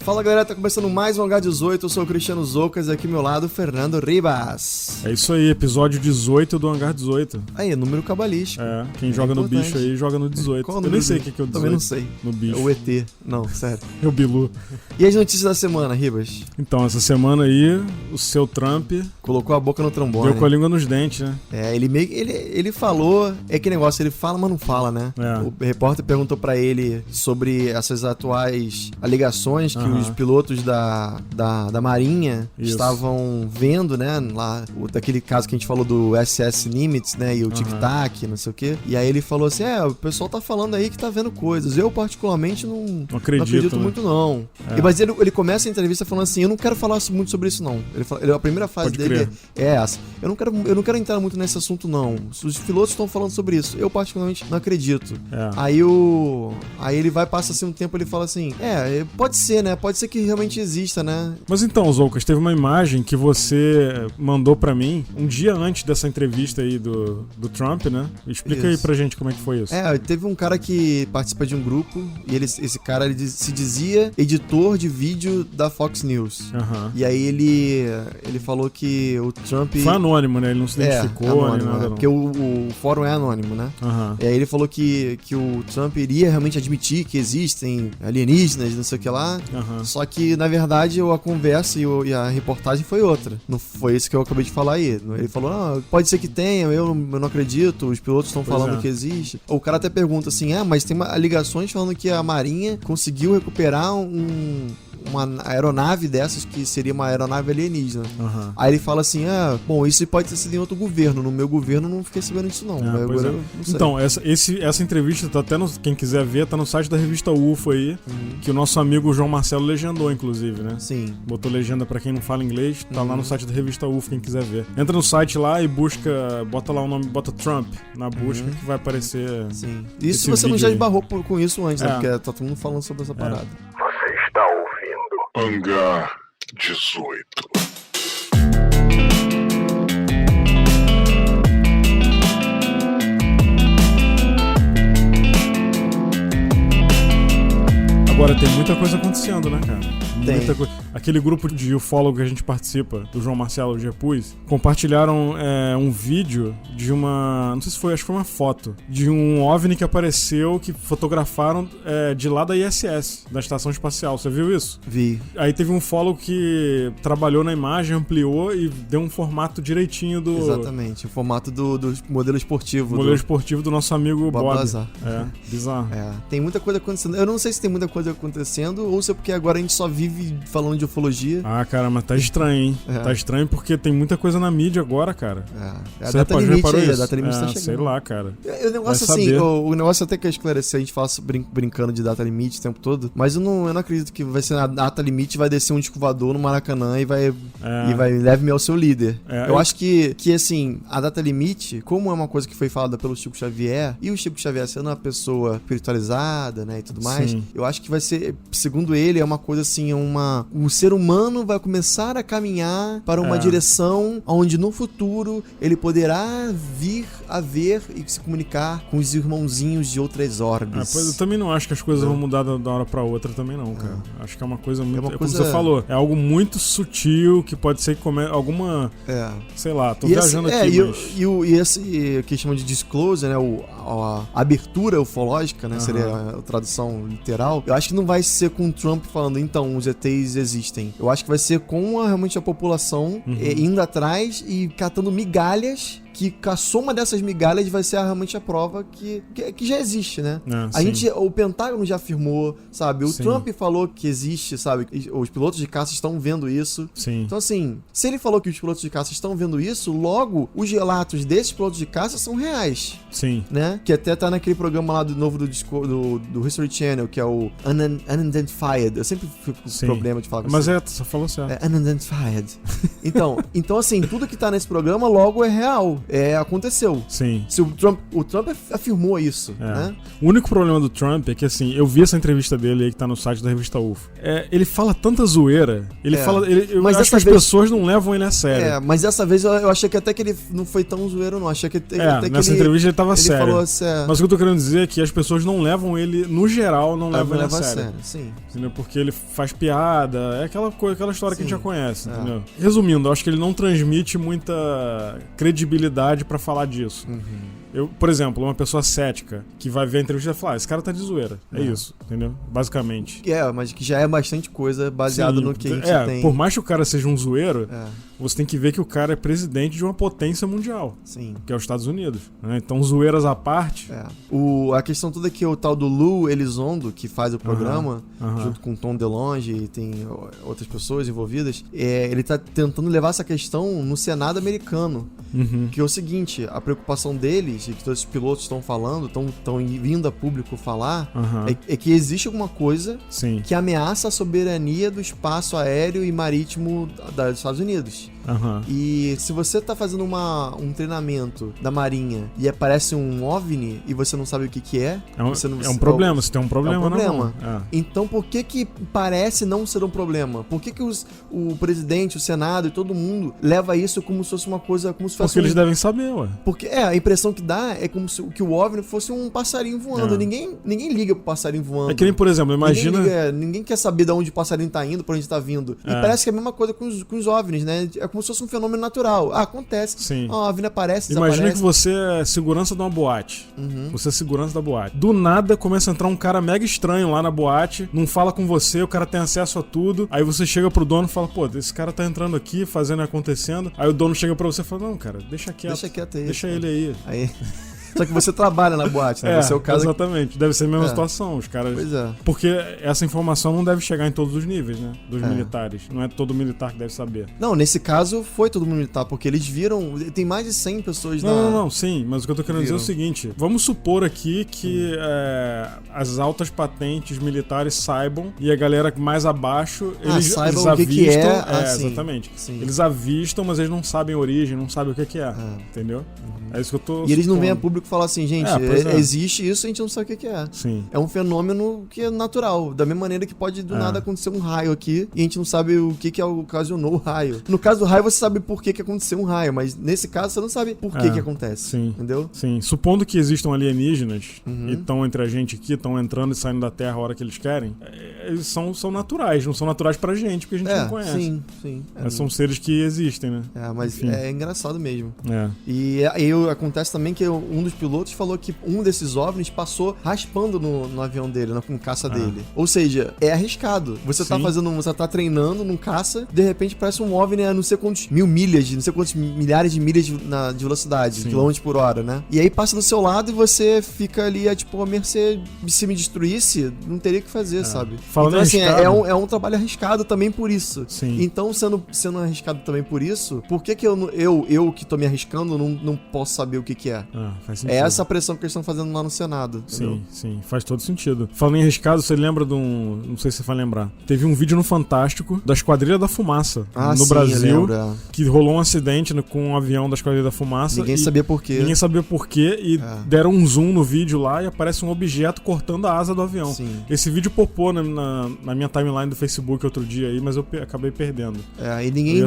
Fala galera, tá começando mais um H18, eu sou o Cristiano Zoucas e aqui ao meu lado, Fernando Ribas. É isso aí, episódio 18 do Hangar 18. Aí, número cabalístico. É, quem joga no bicho aí, joga no 18. Qual eu nem sei o que é o 18. Também não sei. No bicho. É o ET. Não, sério. É o Bilu. E as notícias da semana, Ribas? Então, essa semana aí, o seu Trump colocou a boca no trombone. deu com a língua nos dentes, né? É, ele falou, é que negócio, ele fala, mas não fala, né? É. O repórter perguntou pra ele sobre essas atuais alegações que os pilotos da Marinha estavam vendo, né? Lá, daquele caso que a gente falou do SS Nimitz, né? E o Tic-Tac, não sei o quê. E aí ele falou assim, o pessoal tá falando aí que tá vendo coisas. Eu, particularmente, não acredito né? muito, não. Mas ele começa a entrevista falando assim, eu não quero falar muito sobre isso, não. A primeira frase dele é essa. Eu não quero entrar muito nesse assunto, não. Os pilotos estão falando sobre isso. Eu, particularmente, não acredito. Aí ele passa assim um tempo, ele fala assim, pode ser, né? Pode ser que realmente exista, né? Mas então, Zoucas, teve uma imagem que você mandou pra mim um dia antes dessa entrevista aí do Trump, né? Explica aí pra gente como é que foi isso. Teve um cara que participa de um grupo e esse cara ele se dizia editor de vídeo da Fox News. E aí ele falou que o Trump... Foi anônimo, né? Ele não se identificou anônimo, nem nada. Porque o fórum é anônimo, né? E aí ele falou que o Trump iria realmente admitir que existem alienígenas, não sei o que lá. Só que, na verdade, a conversa e a reportagem foi outra. Não foi isso que eu acabei de falar aí. Ele falou, pode ser que tenha, eu não acredito, os pilotos estão falando que existe. O cara até pergunta assim, mas tem ligações falando que a Marinha conseguiu recuperar uma aeronave dessas que seria uma aeronave alienígena. Aí ele fala assim, bom, isso pode ter sido em outro governo. No meu governo eu não fiquei sabendo disso não. Agora eu não sei. Então, essa entrevista tá até quem quiser ver, tá no site da revista UFO aí, que o nosso amigo João Marcelo legendou, inclusive, né? Sim. Botou legenda pra quem não fala inglês, tá lá no site da revista UFO, quem quiser ver. Entra no site lá e bota lá o nome, bota Trump na busca que vai aparecer. Sim. Isso se você não já esbarrou com isso antes, né? Porque tá todo mundo falando sobre essa parada. Você está ouvindo Hangar 18. Agora tem muita coisa acontecendo, né, cara? Tem. Muita coisa. Aquele grupo de ufólogo que a gente participa, do João Marcelo Gepuz, compartilharam um vídeo de uma... Não sei se foi, acho que foi uma foto. De um OVNI que apareceu, que fotografaram de lá da ISS, da Estação Espacial. Você viu isso? Vi. Aí teve um ufólogo que trabalhou na imagem, ampliou e deu um formato direitinho do... Exatamente, o formato do modelo esportivo. Modelo esportivo do nosso amigo Bob. Azar. Bizarro. Tem muita coisa acontecendo. Eu não sei se tem muita coisa acontecendo ou se é porque agora a gente só vive falando de ufologia. Cara, mas tá estranho, hein? Tá estranho porque tem muita coisa na mídia agora, cara. A data limite aí, a data limite tá chegando. Sei lá, cara. O negócio assim, o negócio até que eu esclarecer, a gente fala brincando de data limite o tempo todo, mas eu não acredito que vai ser a data limite, vai descer um disco voador no Maracanã e vai leve-me ao seu líder. Eu acho que assim, a data limite, como é uma coisa que foi falada pelo Chico Xavier, e o Chico Xavier sendo uma pessoa espiritualizada, né, e tudo mais, eu acho que vai ser, segundo ele, é uma coisa assim, o ser humano vai começar a caminhar para uma direção onde no futuro ele poderá vir a ver e se comunicar com os irmãozinhos de outras orbes. Pois eu também não acho que as coisas vão mudar da hora pra outra também não, cara. Acho que é uma coisa muito... como você falou, é algo muito sutil que pode ser que alguma... Sei lá, tô viajando aqui, mas... E esse que chama de disclosure, né, a abertura ufológica, né, seria a tradução literal, eu acho que não vai ser com o Trump falando, então, os ETs existem. Eu acho que vai ser com realmente a população indo atrás e catando migalhas que a soma dessas migalhas vai ser realmente a prova que já existe, né? O Pentágono já afirmou, sabe? O Trump falou que existe, sabe? Os pilotos de caça estão vendo isso. Então, assim, se ele falou que os pilotos de caça estão vendo isso, logo, os relatos desses pilotos de caça são reais. Né? Que até tá naquele programa lá do History Channel, que é o Unidentified. Eu sempre fico com problema de falar com mas você falou certo. Unidentified. Então, assim, tudo que tá nesse programa logo é real. Entendeu? Aconteceu. Sim. Se o Trump afirmou isso, né? O único problema do Trump é que, assim, eu vi essa entrevista dele aí que tá no site da revista UFO. Ele fala tanta zoeira, eu mas acho que as pessoas não levam ele a sério. Mas dessa vez eu achei que até que ele não foi tão zoeiro, não. Achei que até que nessa entrevista ele tava sério. Falou Mas o que eu tô querendo dizer é que as pessoas não levam ele, no geral, não levam ele a sério. Sim. Entendeu? Porque ele faz piada, é aquela história que a gente já conhece, entendeu? Resumindo, eu acho que ele não transmite muita credibilidade pra falar disso. Por exemplo, uma pessoa cética que vai ver a entrevista e vai falar, esse cara tá de zoeira. É isso, entendeu? Basicamente. Mas que já é bastante coisa baseado no que a gente tem. Por mais que o cara seja um zoeiro, você tem que ver que o cara é presidente de uma potência mundial. Sim. Que é os Estados Unidos. Né? Então, zoeiras à parte... A questão toda é que o tal do Lou Elizondo, que faz o programa, junto com o Tom DeLonge e tem outras pessoas envolvidas, ele tá tentando levar essa questão no Senado americano. Que é o seguinte, a preocupação deles, e que todos os pilotos estão falando, estão vindo a público falar, é que existe alguma coisa que ameaça a soberania do espaço aéreo e marítimo dos Estados Unidos. E se você tá fazendo um treinamento da Marinha e aparece um OVNI e você não sabe o que é... um problema, você tem um problema, não. Então por que parece não ser um problema? Por que o presidente, o Senado e todo mundo leva isso como se fosse uma coisa... Porque eles devem saber, ué. Porque a impressão que dá é como se que o OVNI fosse um passarinho voando. Ninguém liga pro passarinho voando. É que nem, por exemplo, imagina... Ninguém quer saber de onde o passarinho tá indo, pra onde tá vindo. E parece que é a mesma coisa com os OVNIs, né? É como se fosse um fenômeno natural. Acontece. Sim. O OVNI aparece, Imagina que você é segurança de uma boate. Você é segurança da boate. Do nada começa a entrar um cara mega estranho lá na boate, não fala com você, o cara tem acesso a tudo. Aí você chega pro dono e fala, pô, esse cara tá entrando aqui, fazendo e acontecendo. Aí o dono chega pra você e fala, não, cara, deixa quieto aí. Deixa ele aí. Só que você trabalha na boate, né? Você é o caso. Exatamente. Deve ser a mesma situação. Os caras. Pois é. Porque essa informação não deve chegar em todos os níveis, né? Dos militares. Não é todo militar que deve saber. Não, nesse caso foi todo militar, porque eles viram. Tem mais de 100 pessoas Não, sim. Mas o que eu tô querendo dizer é o seguinte: vamos supor aqui que as altas patentes militares saibam e a galera mais abaixo eles avistam. Que é. Exatamente. Sim. Eles avistam, mas eles não sabem a origem, não sabem o que é. Entendeu? É isso que eu tô. E eles não vêm a público falar assim, gente, existe isso, a gente não sabe o que é. Sim. É um fenômeno que é natural. Da mesma maneira que pode do nada acontecer um raio aqui e a gente não sabe o que ocasionou o raio. No caso do raio, você sabe por que aconteceu um raio, mas nesse caso você não sabe por que acontece. Sim. Entendeu? Sim. Supondo que existam alienígenas e estão entre a gente aqui, estão entrando e saindo da Terra a hora que eles querem, eles são naturais, não são naturais pra gente, porque a gente não conhece. Sim. Mas são seres que existem, né? Mas enfim. É engraçado mesmo. E aí acontece também que um dos pilotos falou que um desses OVNIs passou raspando no avião dele, no caça dele. Ou seja, é arriscado. Você você tá treinando num caça, de repente parece um OVNI a não sei quantos mil milhas, não sei quantos milhares de milhas de velocidade, quilômetros por hora, né? E aí passa do seu lado e você fica ali, a mercê, se me destruísse, não teria o que fazer, sabe? Falando então, assim, arriscado, é um trabalho arriscado também por isso. Sim. Então, sendo arriscado também por isso, por que eu que tô me arriscando não posso saber o que é? Faz sentido. É essa a pressão que eles estão fazendo lá no Senado. Sim, faz todo sentido. Falando em arriscado, você lembra de um... Não sei se você vai lembrar. Teve um vídeo no Fantástico da Esquadrilha da Fumaça no Brasil, que rolou um acidente com um avião da Esquadrilha da Fumaça. Ninguém sabia por quê. E deram um zoom no vídeo lá e aparece um objeto cortando a asa do avião. Sim. Esse vídeo popou na minha timeline do Facebook outro dia aí, mas eu acabei perdendo. E ninguém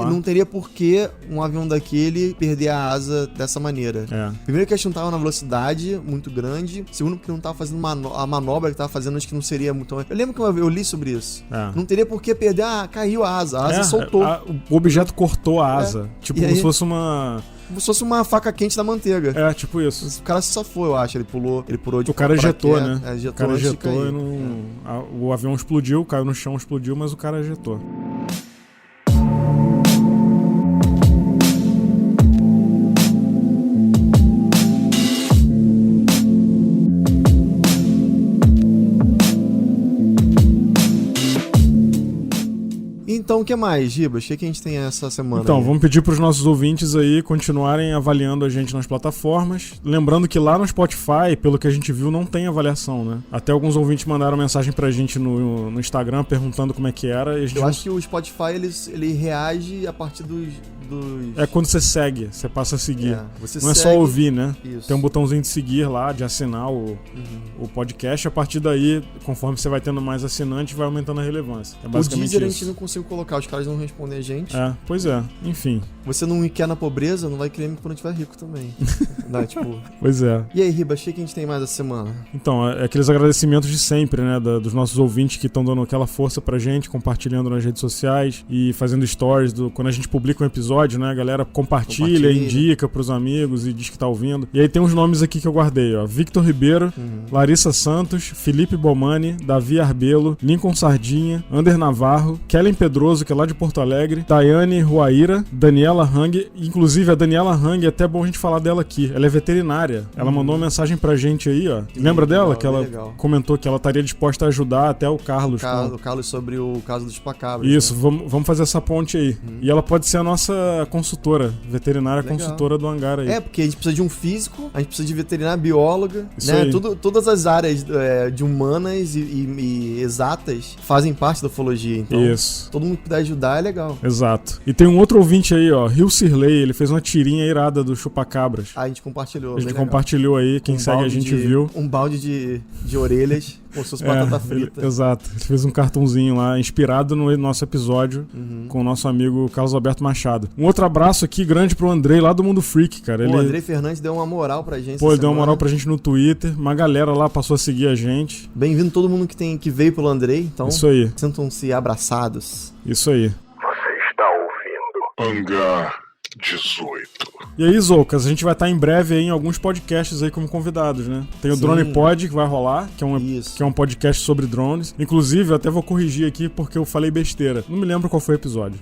não teria por que um avião daquele perder a asa dessa maneira. Primeiro que a gente não tava na velocidade muito grande. Segundo que não tava fazendo a manobra que tava fazendo, acho que não seria muito... Eu lembro que eu li sobre isso. Não teria por que perder, caiu a asa soltou. O objeto cortou a asa. Tipo, como se fosse uma... Como se fosse uma faca quente da manteiga. Tipo isso. O cara se safou, eu acho. Ele pulou de... O cara ejetou, né? Ejetou, o cara ejetou e o avião explodiu, caiu no chão, explodiu, mas o cara ejetou. Então, o que mais, Gibas? O que a gente tem essa semana? Então, aí? Vamos pedir pros nossos ouvintes aí continuarem avaliando a gente nas plataformas. Lembrando que lá no Spotify, pelo que a gente viu, não tem avaliação, né? Até alguns ouvintes mandaram mensagem pra gente no Instagram perguntando como é que era. E a gente acho que o Spotify, ele reage a partir dos dos... É quando você segue, você passa a seguir. Você não segue... é só ouvir, né? Isso. Tem um botãozinho de seguir lá, de assinar o podcast. A partir daí, conforme você vai tendo mais assinantes, vai aumentando a relevância. É basicamente o Deezer isso. A gente não consegue colocar, os caras não respondem a gente. Pois é. Enfim. Você não quer na pobreza, não vai querer quando tiver rico também. Não, tipo... Pois é. E aí, Riba, achei que a gente tem mais essa semana. Então, aqueles agradecimentos de sempre, né? Dos nossos ouvintes que estão dando aquela força pra gente, compartilhando nas redes sociais e fazendo stories. Quando a gente publica um episódio, né? A galera compartilha, indica pros amigos e diz que tá ouvindo. E aí tem uns nomes aqui que eu guardei, ó. Victor Ribeiro, Larissa Santos, Felipe Bomani, Davi Arbelo, Lincoln Sardinha, Ander Navarro, Kellen Pedroso, que é lá de Porto Alegre, Daiane Ruaíra, Daniela Hang. Inclusive, a Daniela Hang, é até bom a gente falar dela aqui. Ela é veterinária. Ela mandou uma mensagem pra gente aí, ó. Lembra dela? Que ela comentou que ela estaria disposta a ajudar até o Carlos. O Carlos sobre o caso dos chupacabras. Isso, né? Vamos fazer essa ponte aí. E ela pode ser a nossa consultora, veterinária consultora do hangar aí. Porque a gente precisa de um físico, a gente precisa de veterinária bióloga, isso né? Aí. Todas as áreas de humanas e exatas fazem parte da ufologia. Então, isso. Todo mundo que puder ajudar é legal. Exato. E tem um outro ouvinte aí, ó, Rio Cirlei, ele fez uma tirinha irada do chupacabras. A gente compartilhou. A gente compartilhou aí, quem segue a gente viu. Um balde de orelhas, como se fosse batata frita. Exato. Ele fez um cartãozinho lá, inspirado no nosso episódio com o nosso amigo Carlos Alberto Machado. Um outro abraço aqui grande pro Andrei, lá do Mundo Freak, cara. O Andrei Fernandes deu uma moral pra gente. Ele deu uma moral pra gente no Twitter. Uma galera lá passou a seguir a gente. Bem-vindo todo mundo que veio pelo Andrei. Então, isso aí. Sintam-se abraçados. Isso aí. Você está ouvindo Hangar 18. E aí, Zoucas, a gente vai estar em breve aí em alguns podcasts aí como convidados, né? Tem o Drone Pod que vai rolar, que é um podcast sobre drones. Inclusive, eu até vou corrigir aqui porque eu falei besteira. Não me lembro qual foi o episódio.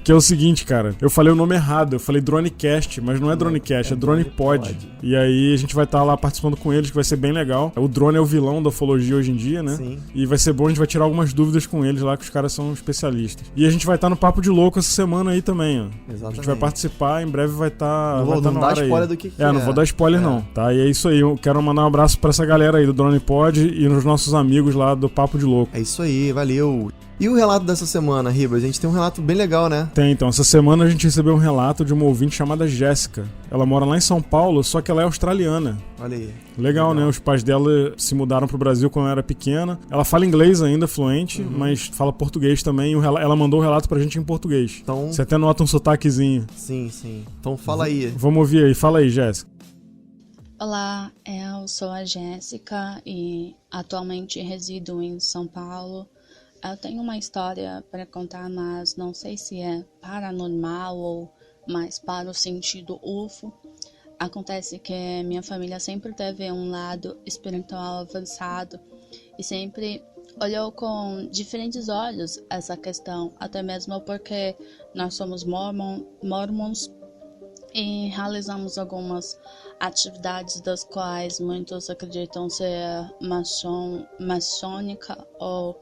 Que é o seguinte, cara. Eu falei o nome errado. Eu falei Dronecast, mas não é Dronecast, é Drone Pod. E aí a gente vai estar lá participando com eles, que vai ser bem legal. O drone é o vilão da ufologia hoje em dia, né? Sim. E vai ser bom, a gente vai tirar algumas dúvidas com eles lá, que os caras são especialistas. E a gente vai estar no Papo de Louco essa semana aí também, ó. Exatamente. A gente vai participar, em breve vai estar não dá spoiler do que é. Não vou dar spoiler não, tá? E é isso aí, eu quero mandar um abraço pra essa galera aí do Drone Pod e nos nossos amigos lá do Papo de Louco. É isso aí, valeu. E o relato dessa semana, Ribas? A gente tem um relato bem legal, né? Tem, então. Essa semana a gente recebeu um relato de uma ouvinte chamada Jéssica. Ela mora lá em São Paulo, só que ela é australiana. Olha aí. Legal, né? Os pais dela se mudaram pro Brasil quando ela era pequena. Ela fala inglês ainda, fluente, mas fala português também. Ela mandou o relato pra gente em português. Então... Você até nota um sotaquezinho. Sim. Então fala aí. Vamos ouvir aí. Fala aí, Jéssica. Olá, eu sou a Jéssica e atualmente resido em São Paulo. Eu tenho uma história para contar, mas não sei se é paranormal ou mais para o sentido UFO. Acontece que minha família sempre teve um lado espiritual avançado e sempre olhou com diferentes olhos essa questão, até mesmo porque nós somos mormons e realizamos algumas atividades das quais muitos acreditam ser maçônica ou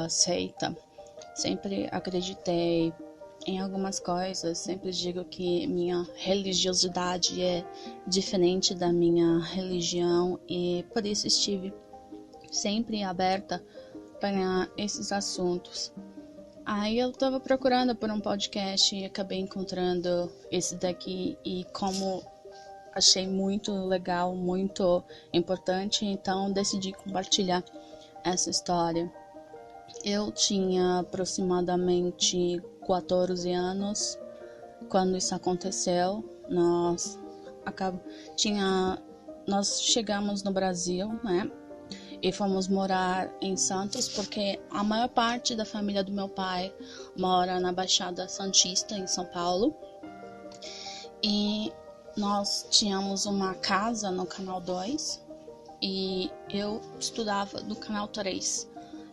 seita. Sempre acreditei em algumas coisas, sempre digo que minha religiosidade é diferente da minha religião e por isso estive sempre aberta para esses assuntos. Aí eu estava procurando por um podcast e acabei encontrando esse daqui e como achei muito legal, muito importante, então decidi compartilhar essa história. Eu tinha aproximadamente 14 anos quando isso aconteceu. Nós chegamos no Brasil, né? E fomos morar em Santos, porque a maior parte da família do meu pai mora na Baixada Santista, em São Paulo. E nós tínhamos uma casa no Canal 2 e eu estudava no Canal 3.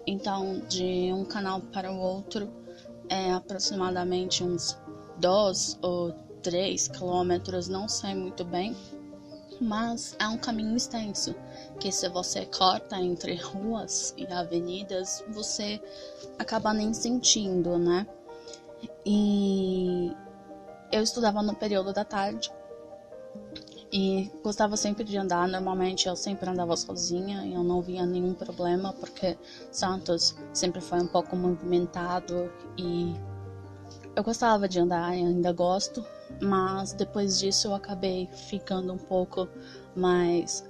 Então, de um canal para o outro, é aproximadamente uns 2 ou 3 quilômetros, não sei muito bem. Mas é um caminho extenso, que se você corta entre ruas e avenidas, você acaba nem sentindo, né? E eu estudava no período da tarde e gostava sempre de andar. Normalmente eu sempre andava sozinha e eu não via nenhum problema, porque Santos sempre foi um pouco movimentado e eu gostava de andar, ainda gosto, mas depois disso eu acabei ficando um pouco mais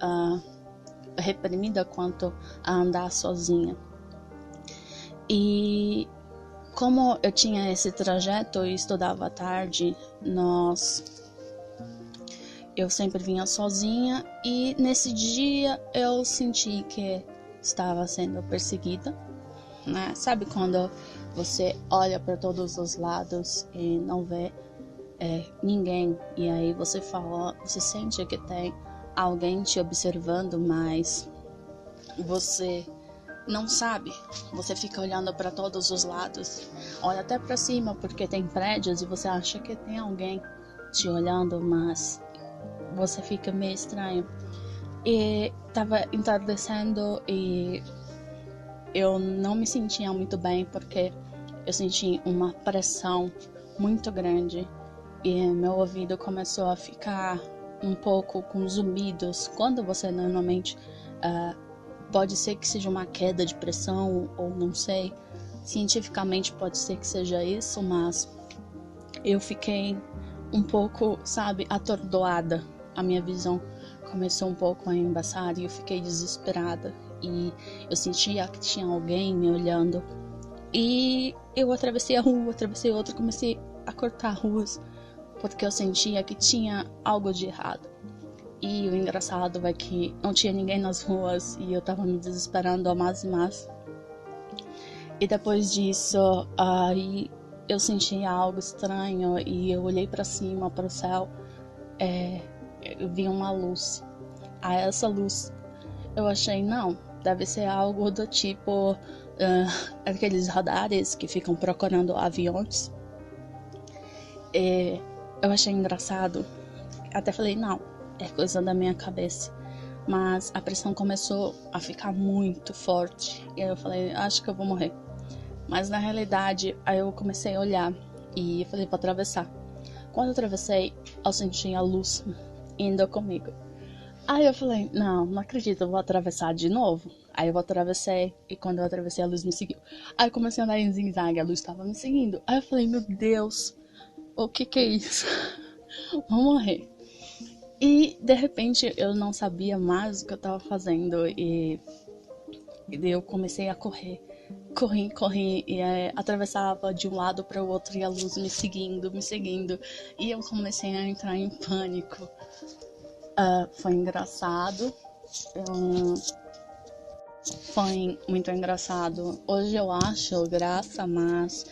reprimida quanto a andar sozinha. E como eu tinha esse trajeto e estudava à tarde, eu sempre vinha sozinha, e nesse dia eu senti que estava sendo perseguida, né? Sabe quando você olha para todos os lados e não vê ninguém, e aí você sente que tem alguém te observando, mas você não sabe. Você fica olhando para todos os lados, olha até para cima porque tem prédios e você acha que tem alguém te olhando, mas você fica meio estranho. E tava entardecendo e eu não me sentia muito bem porque eu senti uma pressão muito grande e meu ouvido começou a ficar um pouco com zumbidos. Quando você normalmente pode ser que seja uma queda de pressão ou não sei, cientificamente pode ser que seja isso, mas eu fiquei um pouco, atordoada. A minha visão começou um pouco a embaçar e eu fiquei desesperada. E eu sentia que tinha alguém me olhando. E eu atravessei a rua, atravessei outra, comecei a cortar ruas, porque eu sentia que tinha algo de errado. E o engraçado é que não tinha ninguém nas ruas e eu tava me desesperando a mais e mais. E depois disso, aí eu senti algo estranho e eu olhei para cima, para o céu. Eu vi uma luz. A essa luz eu achei, não, deve ser algo do tipo aqueles radares que ficam procurando aviões. Eu achei engraçado, até falei, não, é coisa da minha cabeça. Mas a pressão começou a ficar muito forte e aí eu falei, acho que eu vou morrer. Mas na realidade, aí eu comecei a olhar e eu falei, vou atravessar. Quando eu atravessei, eu senti a luz indo comigo. Aí eu falei, não acredito, eu vou atravessar de novo. Aí eu atravessei, e quando eu atravessei, a luz me seguiu. Aí eu comecei a andar em zigue-zague, a luz estava me seguindo. Aí eu falei, meu Deus, o que é isso? Vou morrer. E de repente eu não sabia mais o que eu estava fazendo e eu comecei a correr. Corri e atravessava de um lado para o outro e a luz me seguindo. E eu comecei a entrar em pânico. Foi engraçado. Foi muito engraçado. Hoje eu acho graça, mas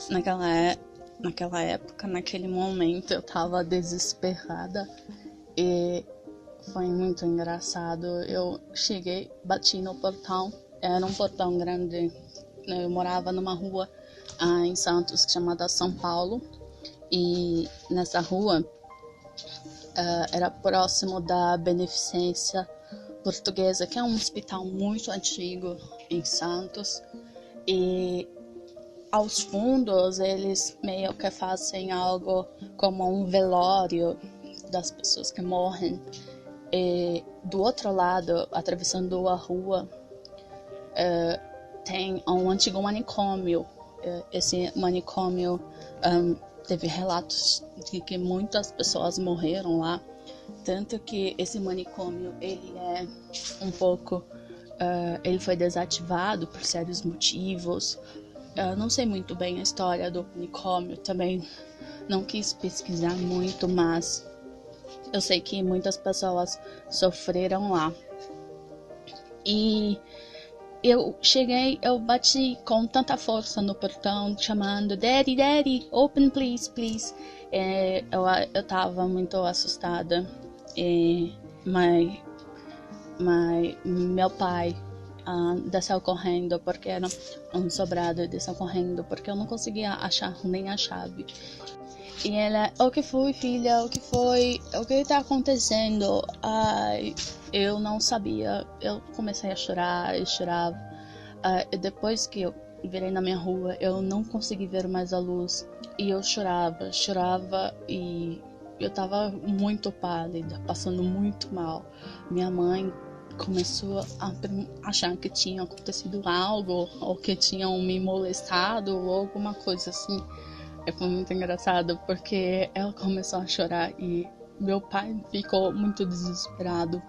naquela época, naquele momento, eu tava desesperada. E foi muito engraçado. Eu cheguei, bati no portão. Era um portão grande. Eu morava numa rua em Santos chamada São Paulo. E nessa rua era próximo da Beneficência Portuguesa, que é um hospital muito antigo em Santos. E aos fundos eles meio que fazem algo como um velório das pessoas que morrem. E do outro lado, atravessando a rua, tem um antigo manicômio. Esse manicômio teve relatos de que muitas pessoas morreram lá, tanto que esse manicômio ele é um pouco ele foi desativado por sérios motivos. Não sei muito bem a história do manicômio, também não quis pesquisar muito, mas eu sei que muitas pessoas sofreram lá. E eu cheguei, eu bati com tanta força no portão, chamando, Daddy, Daddy, open please, please. Eu tava muito assustada. Mas meu pai desceu correndo, porque era um sobrado, desceu correndo, porque eu não conseguia achar nem a chave. E ela, o que foi, filha? O que foi? O que tá acontecendo? Ai, eu não sabia. Eu comecei a chorar, eu chorava. Depois que eu virei na minha rua, eu não consegui ver mais a luz. E eu chorava e eu tava muito pálida, passando muito mal. Minha mãe começou a achar que tinha acontecido algo, ou que tinham me molestado, ou alguma coisa assim. E foi muito engraçado porque ela começou a chorar e meu pai ficou muito desesperado.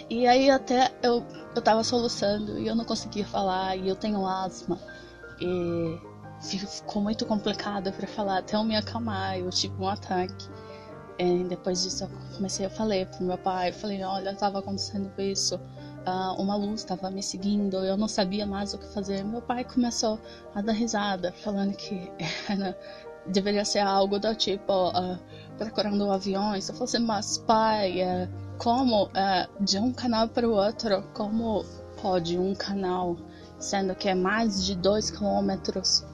E aí até eu tava soluçando e eu não conseguia falar e eu tenho asma. E ficou muito complicado pra falar até eu me acalmar, eu tive um ataque. E depois disso eu falei pro meu pai, falei, olha, tava acontecendo isso. Uma luz estava me seguindo, eu não sabia mais o que fazer. Meu pai começou a dar risada, falando que deveria ser algo do tipo procurando aviões. Eu falei assim, mas pai, como de um canal para o outro, como pode um canal, sendo que é mais de 2 quilômetros?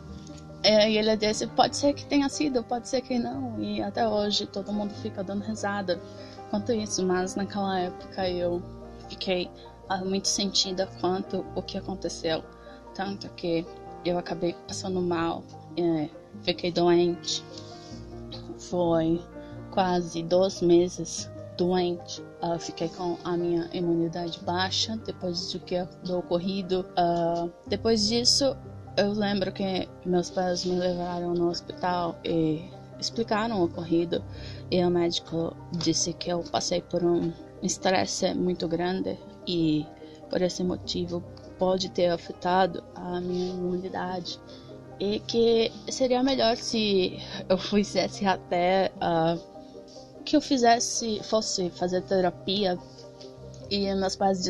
E ele disse, pode ser que tenha sido, pode ser que não. E até hoje todo mundo fica dando risada quanto isso, mas naquela época eu fiquei muito sentida quanto o que aconteceu, tanto que eu acabei passando mal, fiquei doente, foi quase 2 meses doente, fiquei com a minha imunidade baixa depois do ocorrido. Depois disso eu lembro que meus pais me levaram no hospital e explicaram o ocorrido, e o médico disse que eu passei por um estresse muito grande e por esse motivo pode ter afetado a minha imunidade e que seria melhor se eu fizesse até que eu fosse fazer terapia. E meus pais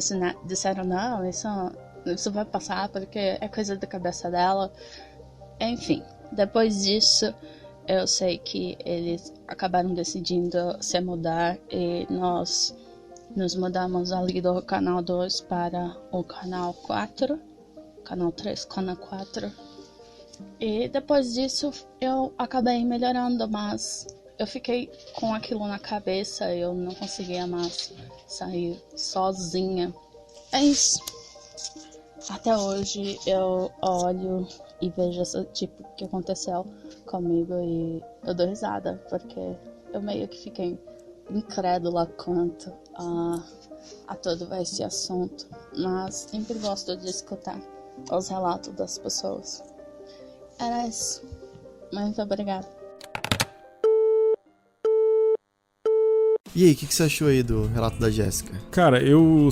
disseram não, isso vai passar porque é coisa da cabeça dela. Enfim, depois disso eu sei que eles acabaram decidindo se mudar e nós nos mudamos ali do canal 2 para o canal 4, canal 3, canal 4. E depois disso eu acabei melhorando, mas eu fiquei com aquilo na cabeça, eu não conseguia mais sair sozinha. É isso. Até hoje eu olho e vejo esse tipo que aconteceu comigo e eu dou risada, porque eu meio que fiquei incrédula quanto a todo esse assunto, mas sempre gosto de escutar os relatos das pessoas. Era isso. Muito obrigada. E aí, o que você achou aí do relato da Jéssica? Cara, eu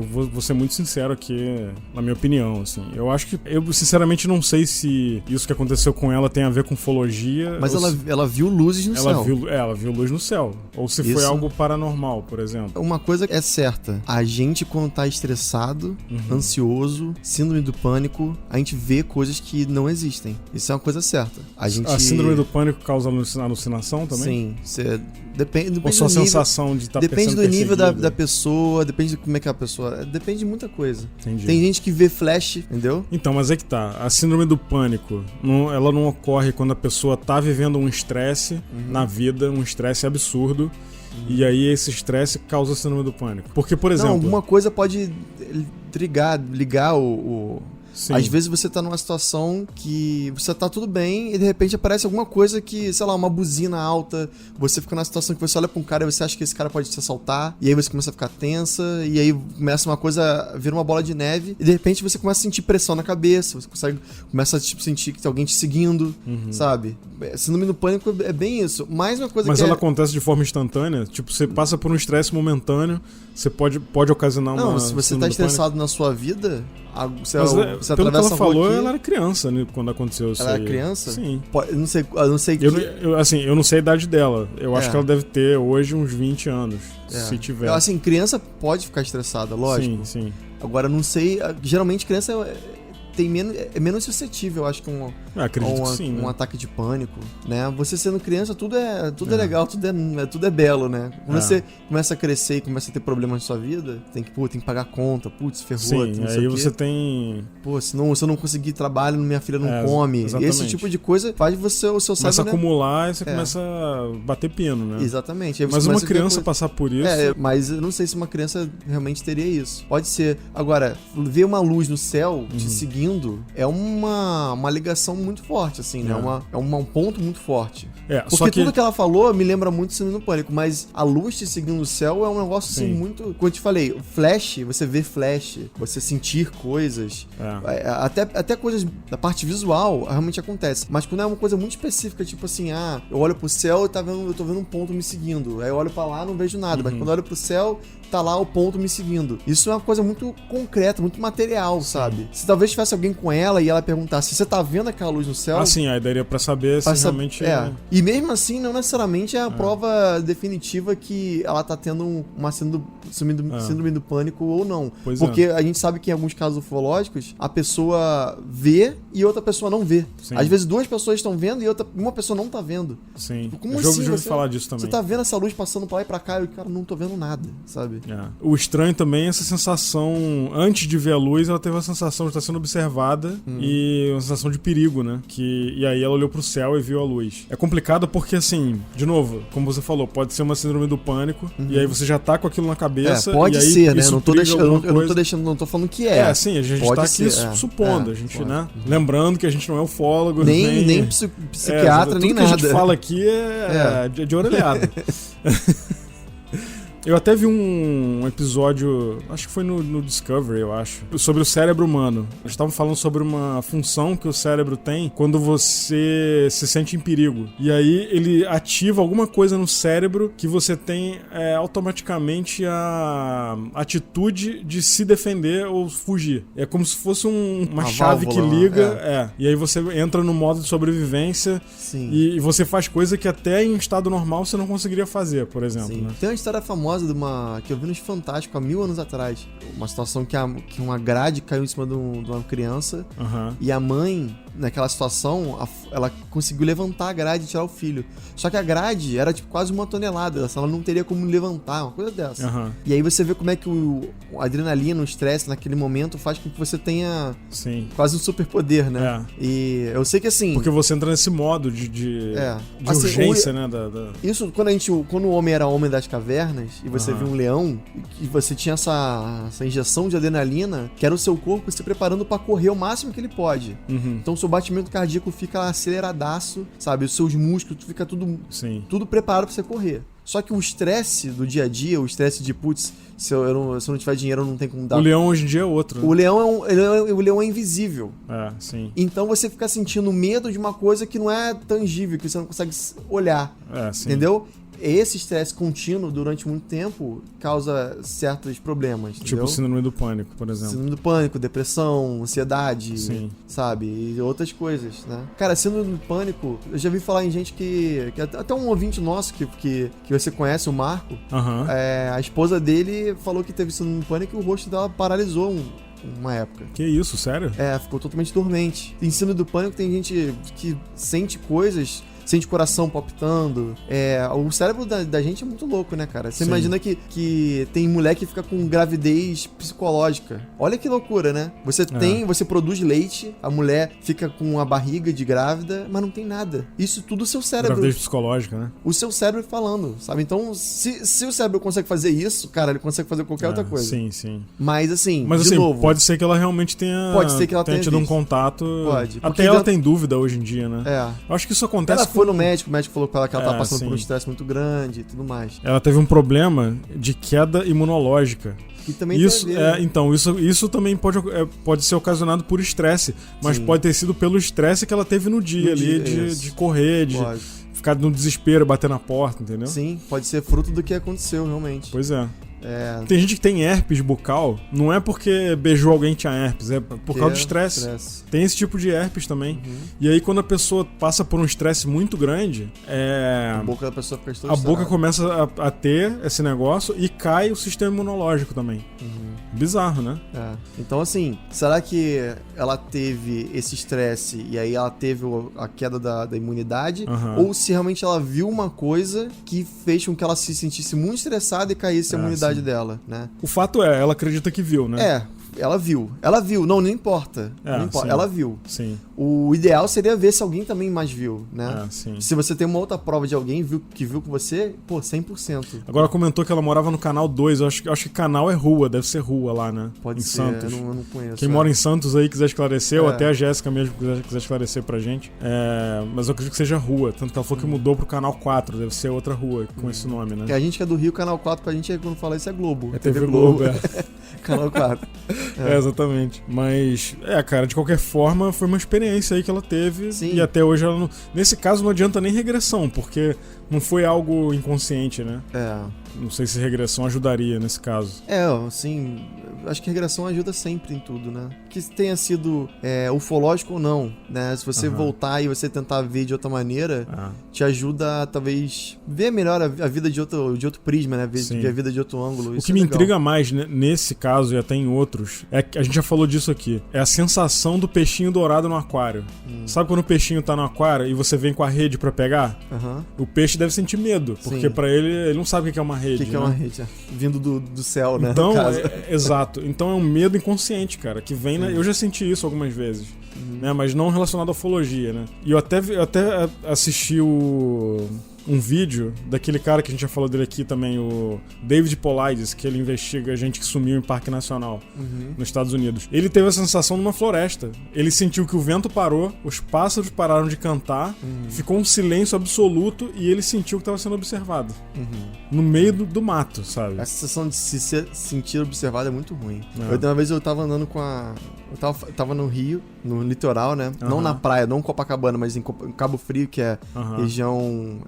vou ser muito sincero aqui, na minha opinião, assim. Eu acho que, eu sinceramente não sei se isso que aconteceu com ela tem a ver com ufologia. Mas ela viu luzes no céu. Ela viu luz no céu. Ou se foi algo paranormal, por exemplo. Uma coisa é certa, a gente quando tá estressado, ansioso, síndrome do pânico, a gente vê coisas que não existem. Isso é uma coisa certa. A síndrome do pânico causa alucinação também? Sim, depende ou só a sensação de estar depende do nível da pessoa, depende de como é que a pessoa... Depende de muita coisa. Entendi. Tem gente que vê flash, entendeu? Então, mas é que tá. A síndrome do pânico, ela não ocorre quando a pessoa tá vivendo um estresse na vida, um estresse absurdo, e aí esse estresse causa a síndrome do pânico. Porque, por exemplo... Não, alguma coisa pode ligar o... Sim. Às vezes você tá numa situação que você tá tudo bem e de repente aparece alguma coisa que, sei lá, uma buzina alta, você fica numa situação que você olha pra um cara e você acha que esse cara pode te assaltar, e aí você começa a ficar tensa, e aí começa uma coisa, vira uma bola de neve, e de repente você começa a sentir pressão na cabeça, você começa a sentir que tem alguém te seguindo, sabe? Síndrome do pânico é bem isso. Mais uma coisa Mas ela acontece de forma instantânea? Tipo, você passa por um estresse momentâneo, você pode ocasionar uma... Não, se você tá estressado na sua vida... Você pelo que ela falou, aqui, ela era criança, né, quando aconteceu isso. Ela era criança? Sim. Eu não sei que... eu não sei a idade dela. Eu acho que ela deve ter hoje uns 20 anos, se tiver. Assim, criança pode ficar estressada, lógico. Sim. Agora, não sei... Geralmente, criança é menos suscetível, eu acho, que acredito que sim, um ataque de pânico, né? Você sendo criança, tudo é legal, tudo é belo, né? Quando você começa a crescer e começa a ter problemas na sua vida, tem que pagar conta, ferrou. Sim, aí você tem... se eu não conseguir trabalho, minha filha não come. Exatamente. Esse tipo de coisa faz o seu cérebro... Começa a acumular e você começa a bater pino, né? Exatamente. Mas uma criança passar por isso... mas eu não sei se uma criança realmente teria isso. Pode ser. Agora, ver uma luz no céu te seguindo é uma ligação muito forte, assim, né? É. É um ponto muito forte. Só Porque que... tudo que ela falou me lembra muito Síndrome do Pânico, mas a luz te seguindo o céu é um negócio, assim, muito... Como eu te falei, o Flash, você vê Flash, você sentir coisas, até coisas da parte visual realmente acontece. Mas quando é uma coisa muito específica, tipo assim, eu olho pro céu e eu tô vendo um ponto me seguindo. Aí eu olho pra lá e não vejo nada. Mas quando eu olho pro céu, tá lá o ponto me seguindo. Isso é uma coisa muito concreta, muito material, sabe? Se talvez tivesse alguém com ela e ela perguntasse, você tá vendo aquela luz no céu? Sim, aí daria pra saber se realmente... E mesmo assim, não necessariamente é a prova definitiva que ela tá tendo uma síndrome do pânico ou não. Porque a gente sabe que em alguns casos ufológicos, a pessoa vê e outra pessoa não vê. Sim. Às vezes duas pessoas estão vendo e uma pessoa não tá vendo. Sim. Como eu já assim? ouvi falar disso também. Você tá vendo essa luz passando pra lá e pra cá e, cara, não tô vendo nada, sabe? O estranho também é essa sensação, antes de ver a luz, ela teve a sensação de estar sendo observada e uma sensação de perigo, né? E aí ela olhou pro céu e viu a luz. É complicado porque, assim, de novo, como você falou, pode ser uma síndrome do pânico e aí você já tá com aquilo na cabeça. Pode e aí ser, né? Não tô falando que é. Sim, a gente tá aqui supondo, a gente, né? Lembrando que a gente não é ufólogo, nem psiquiatra, nem nada. Tudo que a gente fala aqui é de orelhada. Eu até vi um episódio, acho que foi no Discovery, eu acho, sobre o cérebro humano. Eles estavam falando sobre uma função que o cérebro tem quando você se sente em perigo. E aí ele ativa alguma coisa no cérebro que você tem automaticamente a atitude de se defender ou fugir. É como se fosse uma chave válvula, que liga. E aí você entra no modo de sobrevivência. Sim. E você faz coisa que até em estado normal você não conseguiria fazer, por exemplo. Né? Tem uma história famosa que eu vi nos Fantástico há 1000 anos atrás. Uma situação que uma grade caiu em cima de uma criança e a mãe, naquela situação, ela conseguiu levantar a grade e tirar o filho. Só que a grade era tipo quase 1 tonelada, ela não teria como levantar, uma coisa dessa. E aí você vê como é que a adrenalina, o estresse naquele momento faz com que você tenha quase um superpoder, né? E eu sei que assim... Porque você entra nesse modo de assim, urgência, né? Isso, quando o homem era homem das cavernas e você viu um leão e você tinha essa injeção de adrenalina, que era o seu corpo se preparando pra correr o máximo que ele pode. Então o seu batimento cardíaco fica aceleradaço, sabe? Os seus músculos, fica tudo preparado pra você correr. Só que o estresse do dia a dia, o estresse de putz, se eu não tiver dinheiro eu não tenho como dar. O leão hoje em dia é outro. Né? O leão é invisível. Sim. Então você fica sentindo medo de uma coisa que não é tangível, que você não consegue olhar. Entendeu? Esse estresse contínuo durante muito tempo causa certos problemas, tipo entendeu? síndrome do pânico, por exemplo. Síndrome do pânico, depressão, ansiedade, sabe? E outras coisas, né? Cara, síndrome do pânico, eu já vi falar em gente que até um ouvinte nosso que você conhece, o Marco, a esposa dele falou que teve síndrome do pânico e o rosto dela paralisou uma época. Que isso, sério? Ficou totalmente dormente. Em síndrome do pânico tem gente que sente coisas... Sente o coração palpitando. O cérebro da gente é muito louco, né, cara? Você imagina que tem mulher que fica com gravidez psicológica. Olha que loucura, né? Você produz leite, a mulher fica com a barriga de grávida, mas não tem nada. Isso tudo o seu cérebro. Gravidez psicológica, né? O seu cérebro falando, sabe? Então, se o cérebro consegue fazer isso, cara, ele consegue fazer qualquer outra coisa. Sim. Mas assim, de novo... Pode ser que ela realmente tenha tido um contato... Pode. Até ela tem dúvida hoje em dia, né? Eu acho que isso acontece... Foi no médico, o médico falou pra ela que ela tava passando por um estresse muito grande e tudo mais. Ela teve um problema de queda imunológica. E também isso também pode ser ocasionado por estresse, mas pode ter sido pelo estresse que ela teve no dia de correr, de ficar no desespero, bater na porta, entendeu? Sim, pode ser fruto do que aconteceu, realmente. Pois é. Tem gente que tem herpes bucal, não é porque beijou alguém que tinha herpes, é por causa do estresse. Tem esse tipo de herpes também. E aí quando a pessoa passa por um estresse muito grande, a boca da pessoa fica estressada. A boca começa a ter esse negócio e cai o sistema imunológico também. Bizarro, né? Então assim, será que ela teve esse estresse e aí ela teve a queda da imunidade? Ou se realmente ela viu uma coisa que fez com que ela se sentisse muito estressada e caísse a imunidade dela, né? O fato ela acredita que viu, né? Ela viu. Não importa. Não importa. Sim. Ela viu. Sim. O ideal seria ver se alguém também mais viu, né? Sim. Se você tem uma outra prova de alguém que viu com você, pô, 100%. Agora comentou que ela morava no Canal 2. Eu acho que canal é rua, deve ser rua lá, né? Pode em ser, Santos. eu não conheço. Quem mora em Santos aí quiser esclarecer, ou É. até a Jéssica mesmo quiser esclarecer pra gente. Mas eu acredito que seja rua. Tanto que ela falou que mudou pro Canal 4, deve ser outra rua com esse nome, né? Porque a gente que é do Rio, Canal 4, pra gente, quando fala isso, é Globo. É TV Globo, é. Canal 4. Exatamente. Mas, cara, de qualquer forma, foi uma experiência aí que ela teve. Sim. E até hoje ela não... Nesse caso não adianta nem regressão, porque não foi algo inconsciente, né? Não sei se regressão ajudaria nesse caso. Assim, acho que regressão ajuda sempre em tudo, né? Que tenha sido ufológico ou não, né? Se você voltar e você tentar ver de outra maneira, te ajuda a, talvez, ver melhor a vida de outro prisma, né? Ver a vida de outro ângulo. O que me intriga mais, né, nesse caso e até em outros, é que a gente já falou disso aqui, é a sensação do peixinho dourado no aquário. Sabe quando o peixinho tá no aquário e você vem com a rede pra pegar? O peixe deve sentir medo, porque pra ele não sabe o que é uma rede. O que é uma rede? Vindo do céu, né? Então, exato. Então é um medo inconsciente, cara, que vem... Eu já senti isso algumas vezes, né? Mas não relacionado à ufologia, né? E eu até assisti um vídeo daquele cara que a gente já falou dele aqui também, o David Paulides, que ele investiga gente que sumiu em Parque Nacional nos Estados Unidos. Ele teve a sensação numa floresta. Ele sentiu que o vento parou, os pássaros pararam de cantar, ficou um silêncio absoluto e ele sentiu que estava sendo observado. No meio do mato, sabe? A sensação de se sentir observado é muito ruim. Uma vez eu tava andando eu tava no Rio, no litoral, né? Não na praia, não em Copacabana, mas em Cabo Frio, que é região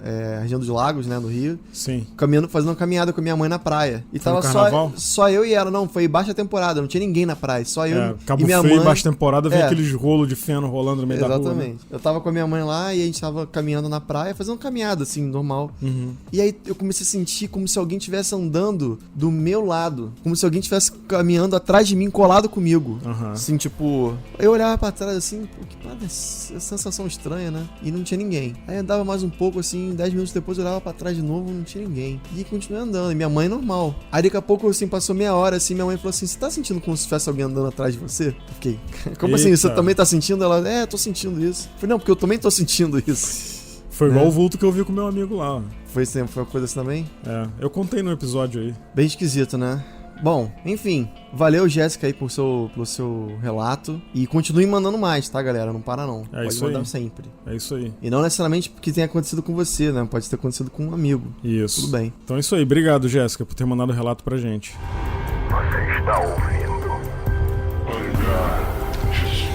dos lagos, né, no Rio. Sim. Fazendo uma caminhada com a minha mãe na praia. E foi tava só eu e ela. Não, foi baixa temporada, não tinha ninguém na praia. Só eu Cabo e minha Frio, mãe. Baixa temporada, vem aqueles rolos de feno rolando no meio da rua. Exatamente. Né? Eu tava com a minha mãe lá e a gente tava caminhando na praia, fazendo caminhada, assim, normal. E aí eu comecei a sentir como se alguém estivesse andando do meu lado. Como se alguém estivesse caminhando atrás de mim, colado comigo. Assim, tipo... Eu olhava pra trás, assim, que nada, sensação estranha, né? E não tinha ninguém. Aí andava mais um pouco, assim, 10 minutos depois eu olhava pra trás de novo, não tinha ninguém. E continuei andando, e minha mãe normal. Aí daqui a pouco, assim, passou meia hora, assim, minha mãe falou assim, você tá sentindo como se tivesse alguém andando atrás de você? Eu fiquei, como assim, você também tá sentindo? Ela, tô sentindo isso. Eu falei, não, porque eu também tô sentindo isso. Foi igual o vulto que eu vi com meu amigo lá. Ó. Foi uma coisa assim também? Eu contei no episódio aí. Bem esquisito, né? Bom, enfim, valeu, Jéssica, aí pelo seu relato. E continue mandando mais, tá, galera? Não para não. Pode mandar sempre. É isso aí. E não necessariamente porque tenha acontecido com você, né? Pode ter acontecido com um amigo. Isso. Tudo bem. Então é isso aí. Obrigado, Jéssica, por ter mandado o relato pra gente. Você está ouvindo Hangar 18.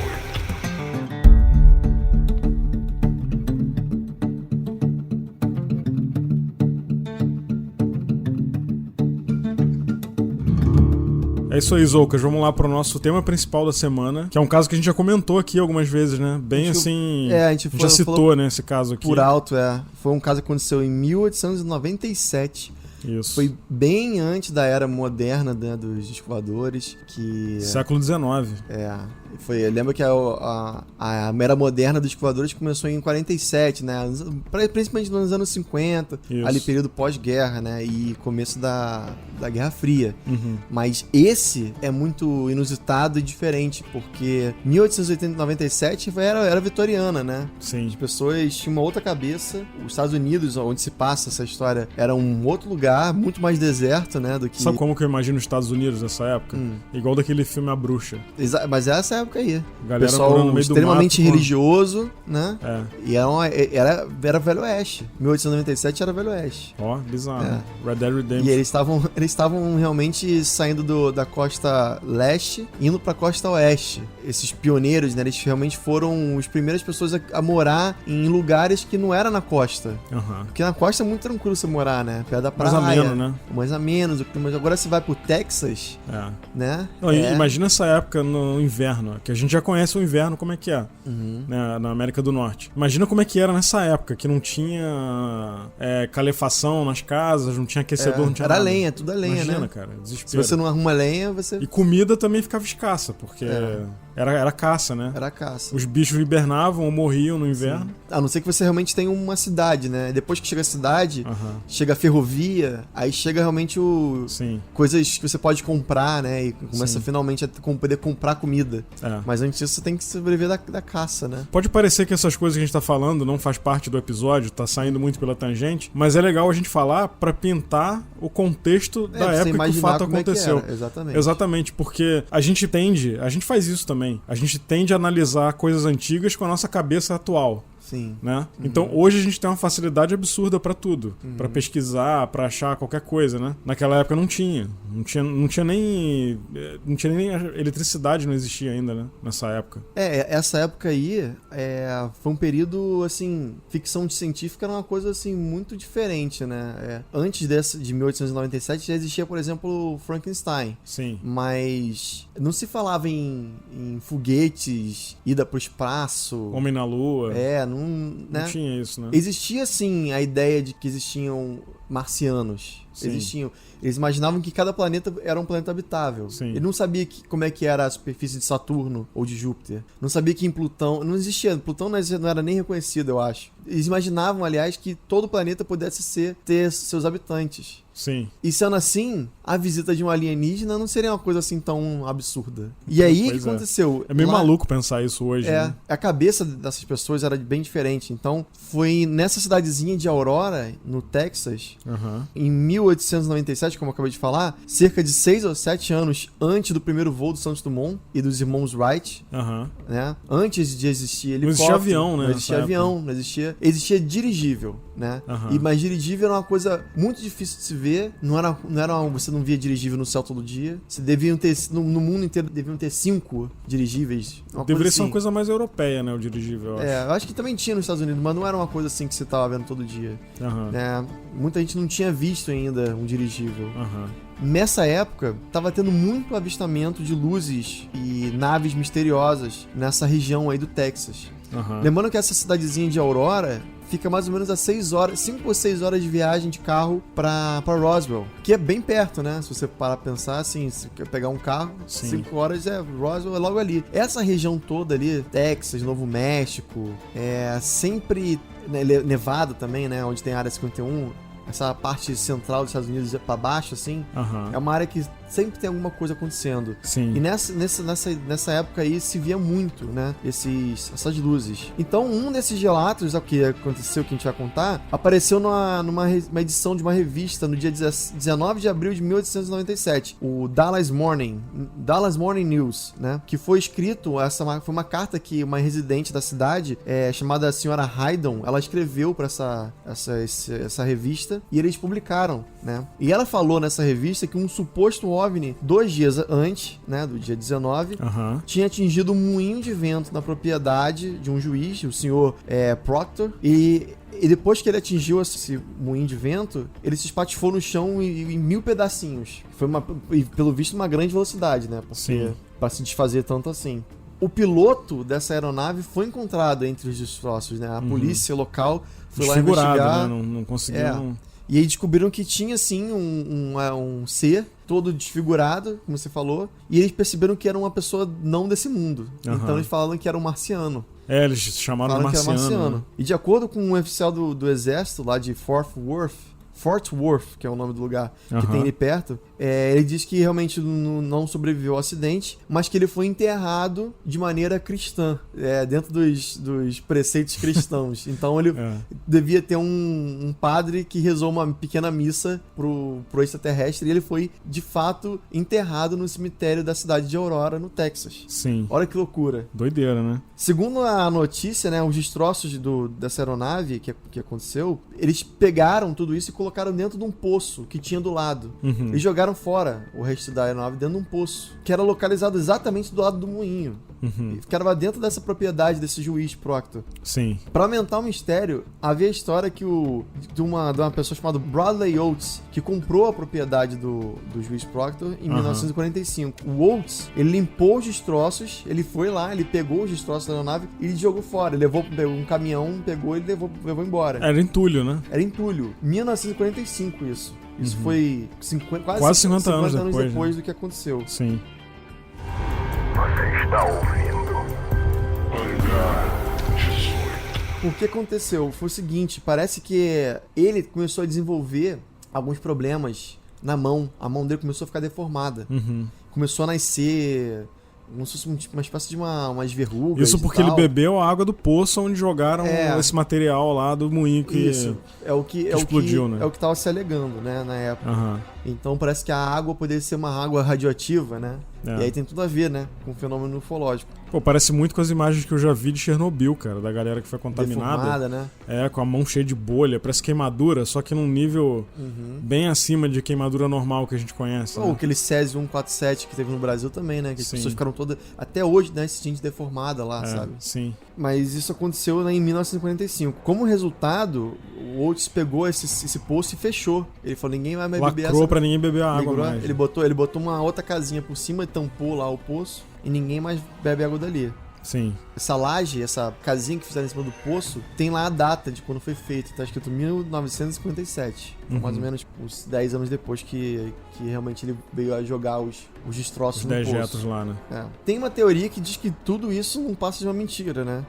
É isso aí, Zoucas. Vamos lá pro nosso tema principal da semana, que é um caso que a gente já comentou aqui algumas vezes, né? Bem assim... a gente já citou, né, esse caso aqui. Por alto, Foi um caso que aconteceu em 1897. Isso. Foi bem antes da era moderna, né, dos discos voadores, que... Século XIX. Lembra que a era moderna dos discos voadores começou em 47, né? Principalmente nos anos 50, ali período pós-guerra, né? E começo da Guerra Fria. Mas esse é muito inusitado e diferente, porque 1897 era vitoriana, né? Sim. As pessoas tinham uma outra cabeça. Os Estados Unidos, onde se passa essa história, era um outro lugar, muito mais deserto, né? Do que... Sabe como que eu imagino os Estados Unidos nessa época? Igual daquele filme A Bruxa. Mas é essa época aí. Galera pessoal no meio extremamente do mato, religioso, né? E era Velho Oeste. 1897 era Velho Oeste. Bizarro. Red Dead Redemption. E eles estavam realmente saindo da costa leste, indo pra costa oeste. Esses pioneiros, né? Eles realmente foram as primeiras pessoas a morar em lugares que não era na costa. Porque na costa é muito tranquilo você morar, né? Perto da praia. Mais ameno, né? Mais a menos. Mas agora você vai pro Texas, né? Não, imagina essa época no inverno, que a gente já conhece o inverno como é que é, né, na América do Norte. Imagina como é que era nessa época, que não tinha calefação nas casas, não tinha aquecedor, não tinha era nada. lenha, tudo é lenha, imagina, né? cara, desespero. Se você não arruma lenha, você... E comida também ficava escassa, porque Era caça, né? Era caça. Os bichos hibernavam ou morriam no inverno. Sim. A não ser que você realmente tenha uma cidade, né? Depois que chega a cidade, chega a ferrovia, aí chega realmente coisas que você pode comprar, né? E começa finalmente a poder comprar comida. Mas antes disso você tem que sobreviver da caça, né? Pode parecer que essas coisas que a gente tá falando não faz parte do episódio, tá saindo muito pela tangente, mas é legal a gente falar pra pintar o contexto da época que o fato aconteceu. Exatamente, porque a gente faz isso também. A gente tende a analisar coisas antigas com a nossa cabeça atual. Sim. Né? Então hoje a gente tem uma facilidade absurda pra tudo. Pra pesquisar, pra achar qualquer coisa, né? Naquela época não tinha nem eletricidade, não existia ainda, né? Nessa época. Essa época aí foi um período, assim, ficção científica era uma coisa, assim, muito diferente, né? Antes de 1897 já existia, por exemplo, o Frankenstein. Sim. Mas não se falava em foguetes, ida pro espaço. Homem na Lua. Não tinha isso, né? Existia, sim, a ideia de que existiam marcianos. Existiam. Eles imaginavam que cada planeta era um planeta habitável. Sim. Ele não sabia como é que era a superfície de Saturno ou de Júpiter. Não sabia que em Plutão... Não existia. Plutão não era nem reconhecido, eu acho. Eles imaginavam, aliás, que todo planeta pudesse ter seus habitantes. Sim. E sendo assim, a visita de um alienígena não seria uma coisa assim tão absurda. E aí, o que aconteceu? É meio maluco pensar isso hoje, né? A cabeça dessas pessoas era bem diferente. Então, foi nessa cidadezinha de Aurora, no Texas, em 1897, como eu acabei de falar, cerca de 6 ou 7 anos antes do primeiro voo do Santos Dumont e dos irmãos Wright, né? Antes de existir helicóptero. Não existia avião, né? Não existia avião, não existia... Existia dirigível, né? Mas dirigível era uma coisa muito difícil de se ver. Você não via dirigível no céu todo dia. Você deviam ter, no mundo inteiro, deviam ter 5 dirigíveis. Deveria ser uma coisa mais europeia, né? O dirigível, eu acho. Eu acho que também tinha nos Estados Unidos, mas não era uma coisa assim que você tava vendo todo dia. Muita gente não tinha visto ainda um dirigível. Nessa época, tava tendo muito avistamento de luzes e naves misteriosas nessa região aí do Texas. Lembrando que essa cidadezinha de Aurora fica mais ou menos a 5 ou 6 horas de viagem de carro pra Roswell, que é bem perto, né? Se você parar pra pensar, assim, se quer pegar um carro, 5 horas Roswell é logo ali. Essa região toda ali, Texas, Novo México, sempre Nevada também, né? Onde tem a área 51, essa parte central dos Estados Unidos pra baixo, assim, é uma área que sempre tem alguma coisa acontecendo. Sim. E nessa época aí se via muito, né? Essas luzes. Então, um desses relatos, o que aconteceu, que a gente vai contar, apareceu numa edição de uma revista no dia 19 de abril de 1897. O Dallas Morning News, né? Que foi escrito, foi uma carta que uma residente da cidade, chamada Senhora Haydon, ela escreveu pra essa revista e eles publicaram, né? E ela falou nessa revista que um suposto OVNI, 2 dias antes, né, do dia 19, tinha atingido um moinho de vento na propriedade de um juiz, o senhor Proctor, e depois que ele atingiu esse moinho de vento, ele se espatifou no chão em 1000 pedacinhos. Foi pelo visto, uma grande velocidade, né, pra se desfazer tanto assim. O piloto dessa aeronave foi encontrado entre os destroços, né? A polícia local foi lá investigar. Né? Não conseguiram... E aí descobriram que tinha, sim, um ser todo desfigurado, como você falou, e eles perceberam que era uma pessoa não desse mundo. Então eles falaram que era um marciano. Eles chamaram de marciano. Né? E de acordo com um oficial do exército lá de Fort Worth, que é o nome do lugar que tem ali perto, ele diz que realmente não sobreviveu ao acidente, mas que ele foi enterrado de maneira cristã, dentro dos preceitos cristãos. Então ele devia ter um padre que rezou uma pequena missa pro extraterrestre, e ele foi, de fato, enterrado no cemitério da cidade de Aurora, no Texas. Sim. Olha que loucura. Doideira, né? Segundo a notícia, né, os destroços dessa aeronave que aconteceu, eles pegaram tudo isso e colocaram dentro de um poço que tinha do lado. E jogaram fora o resto da aeronave dentro de um poço, que era localizado exatamente do lado do moinho. E ficava dentro dessa propriedade desse juiz Proctor. Sim. Pra aumentar o mistério, havia a história que de uma pessoa chamada Bradley Oates, que comprou a propriedade do juiz Proctor em 1945. O Oates, ele limpou os destroços, ele foi lá, ele pegou os destroços da aeronave e jogou fora. Ele pegou um caminhão, pegou e levou embora. Era entulho, né? Era entulho. 1945 isso. Isso foi quase 50 anos depois né? do que aconteceu. Sim. Você está ouvindo? O que aconteceu foi o seguinte, parece que ele começou a desenvolver alguns problemas na mão. A mão dele começou a ficar deformada. Começou a nascer como se fosse uma espécie de umas verrugas. Isso porque ele bebeu a água do poço onde jogaram esse material lá do moinho que explodiu, né? É o que estava se alegando, né, na época. Então parece que a água poderia ser uma água radioativa, né? E aí tem tudo a ver, né, com o fenômeno ufológico. Pô, parece muito com as imagens que eu já vi de Chernobyl, cara, da galera que foi contaminada. Deformada, né? Com a mão cheia de bolha, parece queimadura, só que num nível bem acima de queimadura normal que a gente conhece. Ou aquele Césio 147 que teve no Brasil também, né? Que as pessoas ficaram todas, até hoje, né, se sente deformada lá, sabe? Sim. Mas isso aconteceu, né, em 1945. Como resultado, o Oates pegou esse poço e fechou. Ele falou, ninguém vai mais beber essa... Lacrou pra ninguém beber a água mais. Ele botou uma outra casinha por cima e tampou lá o poço e ninguém mais bebe água dali. Sim. Essa laje, essa casinha que fizeram em cima do poço, tem lá a data de quando foi feito. Tá escrito 1957. Mais ou menos uns 10 anos depois que realmente ele veio a jogar os destroços no poço. Os dejetos lá, né? Tem uma teoria que diz que tudo isso não passa de uma mentira, né?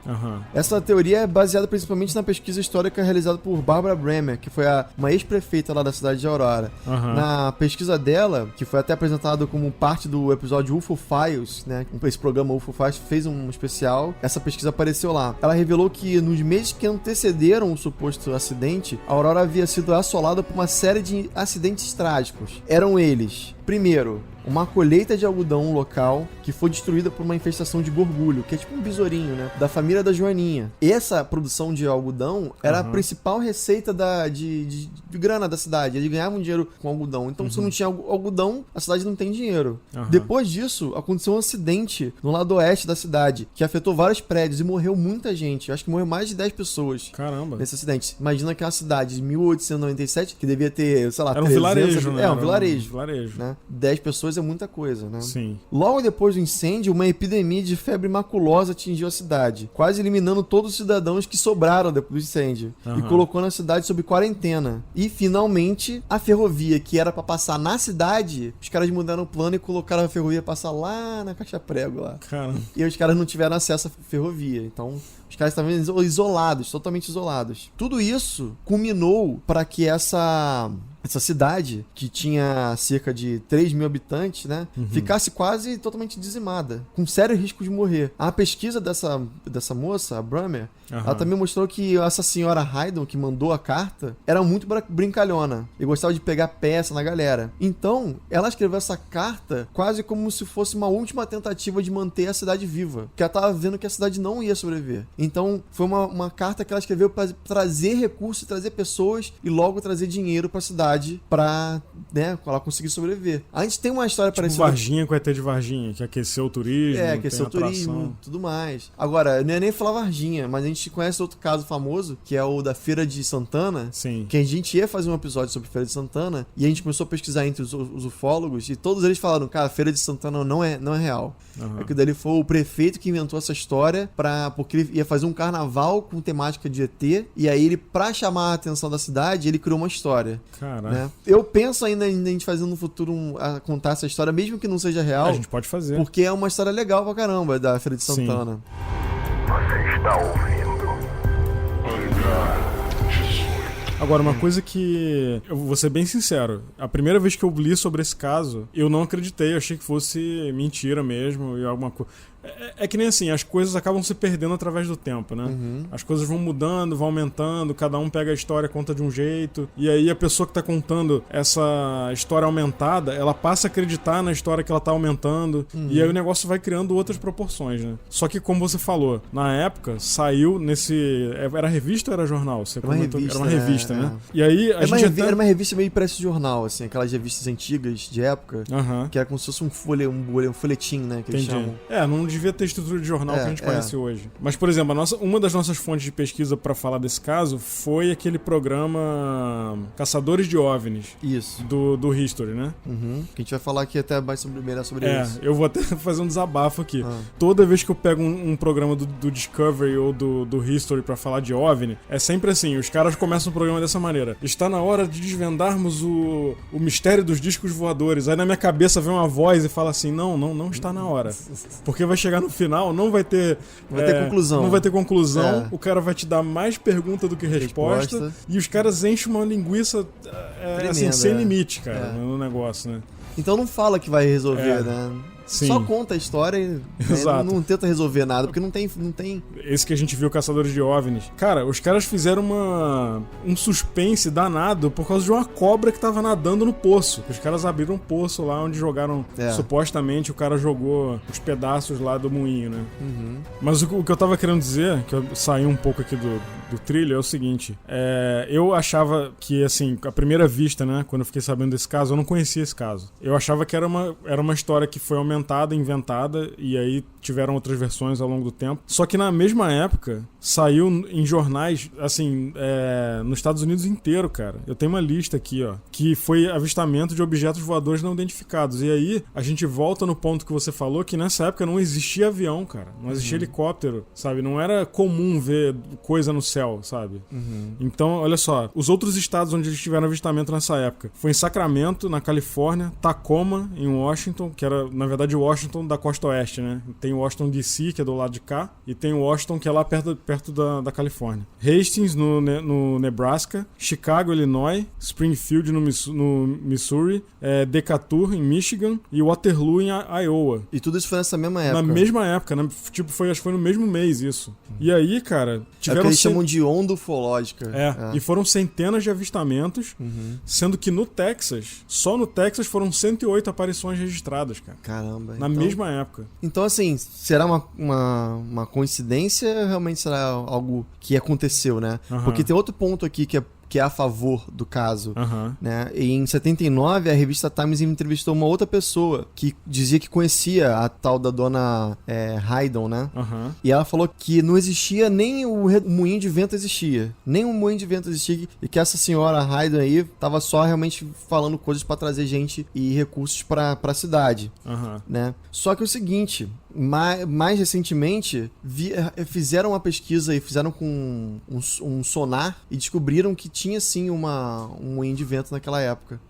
Essa teoria é baseada principalmente na pesquisa histórica realizada por Barbara Bremer, que foi uma ex-prefeita lá da cidade de Aurora. Na pesquisa dela, que foi até apresentada como parte do episódio UFO Files, né? Esse programa UFO Files fez um especial. Essa pesquisa apareceu lá. Ela revelou que nos meses que antecederam o suposto acidente, a Aurora havia sido assolada por uma série de acidentes trágicos. Eram eles: primeiro, uma colheita de algodão local que foi destruída por uma infestação de gorgulho, que é tipo um besourinho, né? Da família da Joaninha. Essa produção de algodão era a principal receita de grana da cidade. Eles ganhavam dinheiro com algodão. Então, se não tinha algodão, a cidade não tem dinheiro. Depois disso, aconteceu um acidente no lado oeste da cidade, que afetou vários prédios e morreu muita gente. Eu acho que morreu mais de 10 pessoas. Caramba. Nesse acidente. Imagina que é uma cidade de 1897, que devia ter, sei lá, era um vilarejo, né? Um vilarejo. Né? 10 pessoas é muita coisa, né? Sim. Logo depois do incêndio, uma epidemia de febre maculosa atingiu a cidade, quase eliminando todos os cidadãos que sobraram depois do incêndio, e colocou a cidade sob quarentena. E, finalmente, a ferrovia, que era pra passar na cidade, os caras mudaram o plano e colocaram a ferrovia passar lá na Caixa Prego, lá. Caramba. E os caras não tiveram acesso à ferrovia, então... Os caras estavam isolados, totalmente isolados. Tudo isso culminou para que essa cidade, que tinha cerca de 3 mil habitantes, né, ficasse quase totalmente dizimada, com sério risco de morrer. A pesquisa dessa moça, a Bremer, ela também mostrou que essa senhora Haydon, que mandou a carta, era muito brincalhona e gostava de pegar peça na galera. Então, ela escreveu essa carta quase como se fosse uma última tentativa de manter a cidade viva, porque ela estava vendo que a cidade não ia sobreviver. Então, foi uma carta que ela escreveu para trazer recursos, trazer pessoas e logo trazer dinheiro para a cidade para, né, ela conseguir sobreviver. A gente tem uma história parecida. Varginha com ET de Varginha, que aqueceu o turismo. Aqueceu o turismo, tudo mais. Agora, não é nem falar Varginha, mas a gente conhece outro caso famoso, que é o da Feira de Santana. Sim. Que a gente ia fazer um episódio sobre Feira de Santana e a gente começou a pesquisar entre os ufólogos e todos eles falaram, cara, a Feira de Santana não é real. Aquilo dali foi o prefeito que inventou essa história porque ele ia fazer um carnaval com temática de ET e aí ele, pra chamar a atenção da cidade, ele criou uma história. Caraca. Né? Eu penso ainda em a gente fazer no futuro a contar essa história, mesmo que não seja real. A gente pode fazer. Porque é uma história legal pra caramba da Feira de Santana. Você está ouvindo? Agora, uma coisa que... Eu vou ser bem sincero. A primeira vez que eu li sobre esse caso, eu não acreditei. Eu achei que fosse mentira mesmo e alguma coisa... É que nem assim, as coisas acabam se perdendo através do tempo, né? As coisas vão mudando, vão aumentando, cada um pega a história, conta de um jeito, e aí a pessoa que tá contando essa história aumentada, ela passa a acreditar na história que ela tá aumentando, e aí o negócio vai criando outras proporções, né? Só que, como você falou, na época, saiu nesse... Era revista ou era jornal? Você comentou, era uma revista, né? E aí a gente era uma revista meio parece jornal, assim, aquelas revistas antigas de época, que era como se fosse um folhetim, né? Que eles chamam. Não devia ter estrutura de jornal que a gente conhece hoje. Mas, por exemplo, uma das nossas fontes de pesquisa pra falar desse caso foi aquele programa Caçadores de OVNIs. Isso. Do History, né? Que a gente vai falar aqui até mais melhor sobre isso. Eu vou até fazer um desabafo aqui. Toda vez que eu pego um programa do Discovery ou do History pra falar de OVNI, é sempre assim, os caras começam o programa dessa maneira. Está na hora de desvendarmos o mistério dos discos voadores. Aí na minha cabeça vem uma voz e fala assim, não está na hora. Porque vai chegar no final, não vai ter... Vai ter conclusão. Não vai ter conclusão. É. O cara vai te dar mais pergunta do que resposta. E os caras enchem uma linguiça assim, sem limite, cara, no negócio, né? Então não fala que vai resolver, né? Sim. Só conta a história e não tenta resolver nada, porque não tem... Esse que a gente viu, Caçadores de OVNIs. Cara, os caras fizeram um suspense danado por causa de uma cobra que tava nadando no poço. Os caras abriram um poço lá onde jogaram... Supostamente o cara jogou os pedaços lá do moinho, né? Uhum. Mas o que eu tava querendo dizer, que eu saí um pouco aqui do trilho, é o seguinte. Eu achava que, assim, à primeira vista, né? Quando eu fiquei sabendo desse caso, eu não conhecia esse caso. Eu achava que era uma história que foi aumentada, inventada, e aí tiveram outras versões ao longo do tempo. Só que na mesma época, saiu em jornais, assim, nos Estados Unidos inteiro, cara. Eu tenho uma lista aqui, ó, que foi avistamento de objetos voadores não identificados. E aí, a gente volta no ponto que você falou, que nessa época não existia avião, cara. Não existia helicóptero, sabe? Não era comum ver coisa no céu, sabe? Então, olha só, os outros estados onde eles tiveram avistamento nessa época foi em Sacramento, na Califórnia, Tacoma, em Washington, que era, na verdade, Washington da costa oeste, né? Tem Washington DC, que é do lado de cá, e tem Washington, que é lá perto da Califórnia. Hastings, no Nebraska, Chicago, Illinois, Springfield, no Missouri, Decatur, em Michigan, e Waterloo, em Iowa. E tudo isso foi nessa mesma época? Na mesma época, né? Tipo, acho que foi no mesmo mês isso. E aí, cara, tiveram... É o que eles chamam de onda ufológica. E foram centenas de avistamentos, sendo que no Texas, só no Texas foram 108 aparições registradas, cara. Caramba. Na mesma época. Então, assim, será uma coincidência ou realmente será algo que aconteceu, né? Porque tem outro ponto aqui que é a favor do caso, né? E em 79, a revista Times entrevistou uma outra pessoa que dizia que conhecia a tal da dona Haydon, né? E ela falou que não existia, nem o moinho de vento existia. Nem o moinho de vento existia, e que essa senhora Haydon aí tava só realmente falando coisas pra trazer gente e recursos pra cidade, né? Só que é o seguinte... Mais recentemente, fizeram uma pesquisa e fizeram com um sonar e descobriram que tinha sim um moinho de vento naquela época,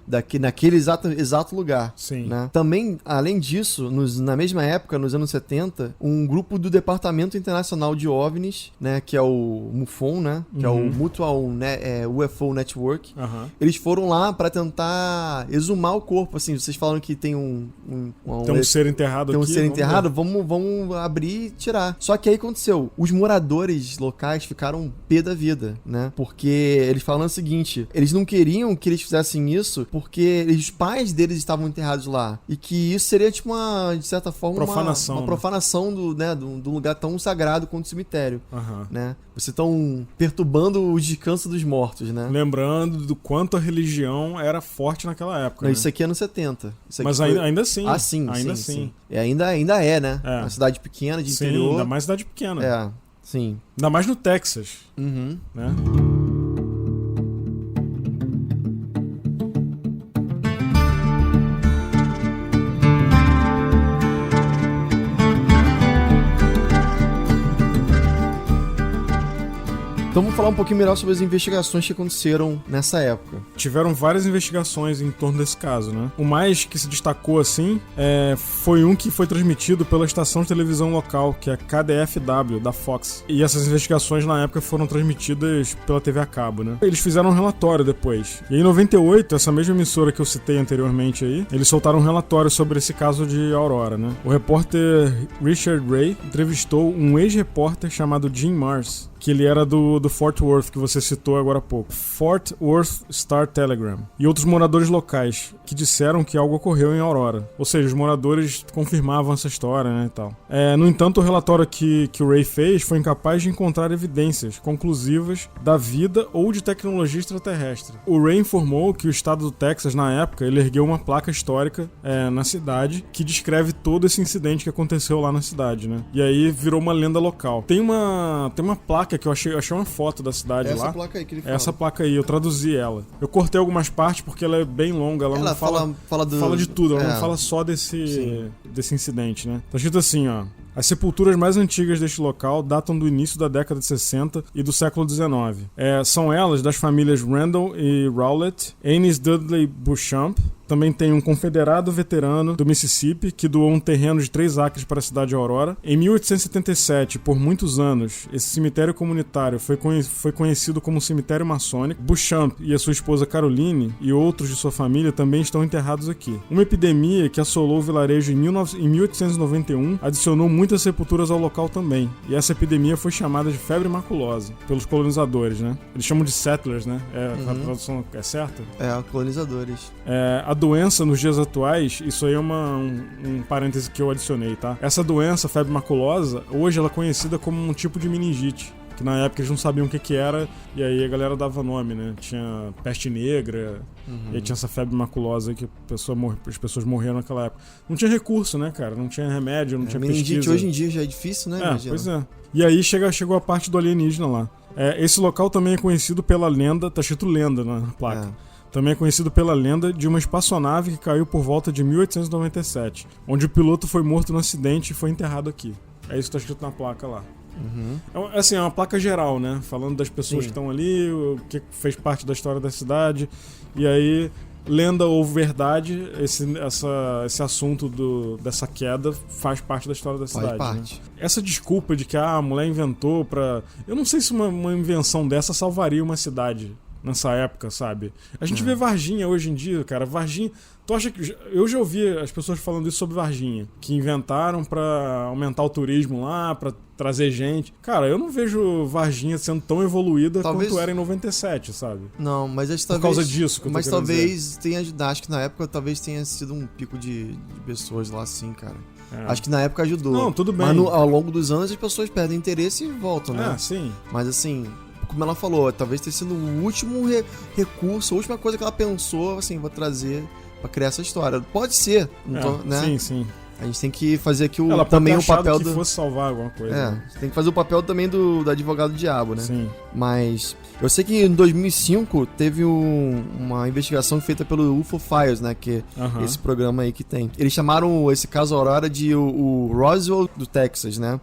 naquele exato lugar. Sim. Né? Também, além disso, na mesma época, nos anos 70, um grupo do Departamento Internacional de OVNIs, né, que é o MUFON, né, que é o Mutual UFO Network, eles foram lá para tentar exumar o corpo. Assim, vocês falaram que tem tem um ser enterrado aqui. Tem um ser enterrado, vamos abrir e tirar. Só que aí aconteceu, os moradores locais ficaram pé da vida, né? Porque eles falaram o seguinte, eles não queriam que eles fizessem isso porque os pais deles estavam enterrados lá. E que isso seria tipo de certa forma, uma profanação do lugar tão sagrado quanto o cemitério, né? Vocês estão perturbando o descanso dos mortos, né? Lembrando do quanto a religião era forte naquela época. Não, né? Isso aqui é nos 70. Mas ainda assim. Ah, sim. Ainda sim. assim. E ainda é, né? Uma cidade pequena, de interior. Ainda mais cidade pequena. Sim. Ainda mais no Texas. Né? Então vamos falar um pouquinho melhor sobre as investigações que aconteceram nessa época. Tiveram várias investigações em torno desse caso, né? O mais que se destacou, assim, foi um que foi transmitido pela estação de televisão local, que é a KDFW, da Fox. E essas investigações, na época, foram transmitidas pela TV a cabo, né? Eles fizeram um relatório depois. E em 98, essa mesma emissora que eu citei anteriormente aí, eles soltaram um relatório sobre esse caso de Aurora, né? O repórter Richard Ray entrevistou um ex-repórter chamado Jim Mars, que ele era do Fort Worth, que você citou agora há pouco. Fort Worth Star-Telegram. E outros moradores locais, que disseram que algo ocorreu em Aurora. Ou seja, os moradores confirmavam essa história, né, e tal. No entanto, o relatório que o Ray fez foi incapaz de encontrar evidências conclusivas da vida ou de tecnologia extraterrestre. O Ray informou que o estado do Texas, na época, ele ergueu uma placa histórica na cidade que descreve todo esse incidente que aconteceu lá na cidade, né? E aí virou uma lenda local. Tem uma placa que eu achei uma foto da cidade lá. Essa placa aí que ele fala. Essa placa aí, eu traduzi ela. Eu cortei algumas partes porque ela é bem longa, ela não fala de tudo, ela não fala só desse incidente, né? Tá escrito assim, ó. As sepulturas mais antigas deste local datam do início da década de 60 e do século XIX. São elas das famílias Randall e Rowlett, Annis Dudley Beauchamp, Também tem um confederado veterano do Mississippi que doou um terreno de 3 acres para a cidade de Aurora. Em 1877, por muitos anos, esse cemitério comunitário foi conhecido como cemitério maçônico. Beauchamp e a sua esposa Caroline e outros de sua família também estão enterrados aqui. Uma epidemia que assolou o vilarejo em 1891 adicionou muitas sepulturas ao local também. E essa epidemia foi chamada de febre maculosa pelos colonizadores, né? Eles chamam de settlers, né? A tradução é certa? Colonizadores. A doença nos dias atuais, isso aí é um parêntese que eu adicionei, tá? Essa doença, febre maculosa, hoje ela é conhecida como um tipo de meningite, que na época eles não sabiam o que era, e aí a galera dava nome, né? Tinha peste negra, e aí tinha essa febre maculosa que as pessoas morreram naquela época. Não tinha recurso, né, cara? Não tinha remédio, não tinha meningite pesquisa. Hoje em dia já é difícil, né? Pois é. E aí chegou a parte do alienígena lá. Esse local também é conhecido pela lenda, tá escrito lenda na placa. Também é conhecido pela lenda de uma espaçonave que caiu por volta de 1897, onde o piloto foi morto no acidente e foi enterrado aqui. É isso que tá escrito na placa lá. É uma placa geral, né? Falando das pessoas que estão ali, o que fez parte da história da cidade. E aí, lenda ou verdade, esse assunto dessa queda faz parte da história da cidade. Faz parte. Né? Essa desculpa de que a mulher inventou pra... Eu não sei se uma invenção dessa salvaria uma cidade nessa época, sabe? A gente vê Varginha hoje em dia, cara. Varginha... Tu acha que... Eu já ouvi as pessoas falando isso sobre Varginha, que inventaram pra aumentar o turismo lá, pra trazer gente. Cara, eu não vejo Varginha sendo tão evoluída quanto era em 97, sabe? Não, mas acho que por causa disso que eu tô querendo dizer. Tenha... Acho que na época talvez tenha sido um pico de pessoas lá assim, cara. Acho que na época ajudou. Não, tudo bem. Mas ao longo dos anos as pessoas perdem interesse e voltam, né? Sim. Mas assim... Como ela falou, talvez tenha sido o último recurso, a última coisa que ela pensou, assim, vou trazer pra criar essa história. Pode ser, né? Sim. A gente tem que fazer aqui também o papel que fosse salvar alguma coisa. Tem que fazer o papel também do advogado diabo, né? Sim. Mas eu sei que em 2005 teve uma investigação feita pelo UFO Files, né? Que é esse programa aí que tem. Eles chamaram esse caso Aurora de o Roswell do Texas, né?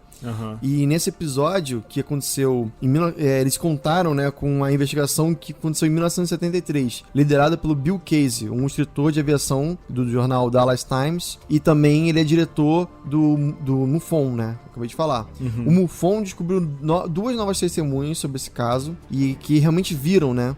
E nesse episódio que aconteceu eles contaram, né, com a investigação que aconteceu em 1973, liderada pelo Bill Casey, um escritor de aviação do jornal Dallas Times, e também ele é diretor do MUFON, né? Acabei de falar. O MUFON descobriu 2 novas testemunhas sobre esse caso e que realmente viram, né?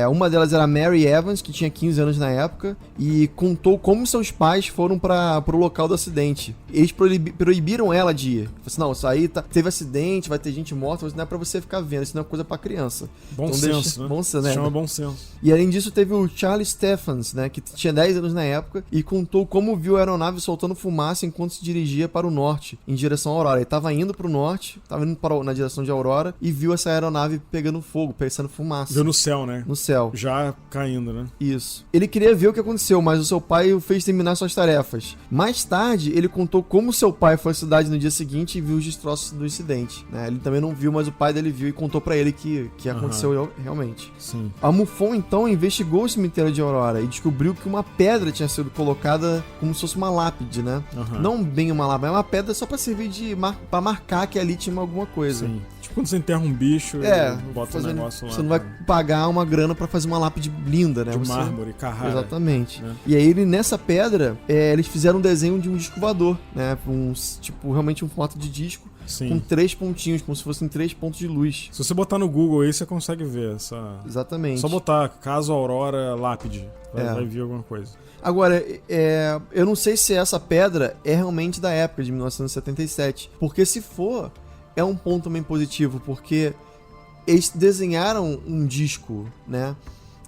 Uma delas era a Mary Evans, que tinha 15 anos na época, e contou como seus pais foram pro local do acidente. Eles proibiram ela de ir. Falaram assim, não, isso aí teve acidente, vai ter gente morta, mas não é pra você ficar vendo, isso não é coisa pra criança. Bom senso, né? Bom senso, né? Chama bom senso. E além disso, teve o Charlie Stephens, né, que tinha 10 anos na época, e contou como viu a aeronave soltando fumaça enquanto se dirigia para o norte, em direção à Aurora. Ele tava indo pro norte, tava indo na direção de Aurora, e viu essa aeronave pegando fogo, pegando fumaça. Viu no céu, né? No céu. Já caindo, né? Isso. Ele queria ver o que aconteceu, mas o seu pai o fez terminar suas tarefas. Mais tarde, ele contou como seu pai foi à cidade no dia seguinte e viu os destroços do incidente, né? Ele também não viu, mas o pai dele viu e contou pra ele que aconteceu realmente. Sim. A MUFON, então, investigou o cemitério de Aurora e descobriu que uma pedra tinha sido colocada como se fosse uma lápide, né? Não bem uma lápide, é uma pedra só pra servir pra marcar que ali tinha alguma coisa. Sim. Tipo quando você enterra um bicho e bota um negócio lá. Você não vai pagar uma grana pra fazer uma lápide linda, né? De mármore, Carrara. Exatamente. Né? E aí, nessa pedra, eles fizeram um desenho de um disco voador, né? Realmente um formato de disco. Sim. Com 3 pontinhos, como se fossem 3 pontos de luz. Se você botar no Google aí, você consegue ver essa... Exatamente. Só botar caso Aurora lápide, vai vir alguma coisa. Agora, eu não sei se essa pedra é realmente da época de 1977, porque se for, é um ponto também positivo, porque eles desenharam um disco, né?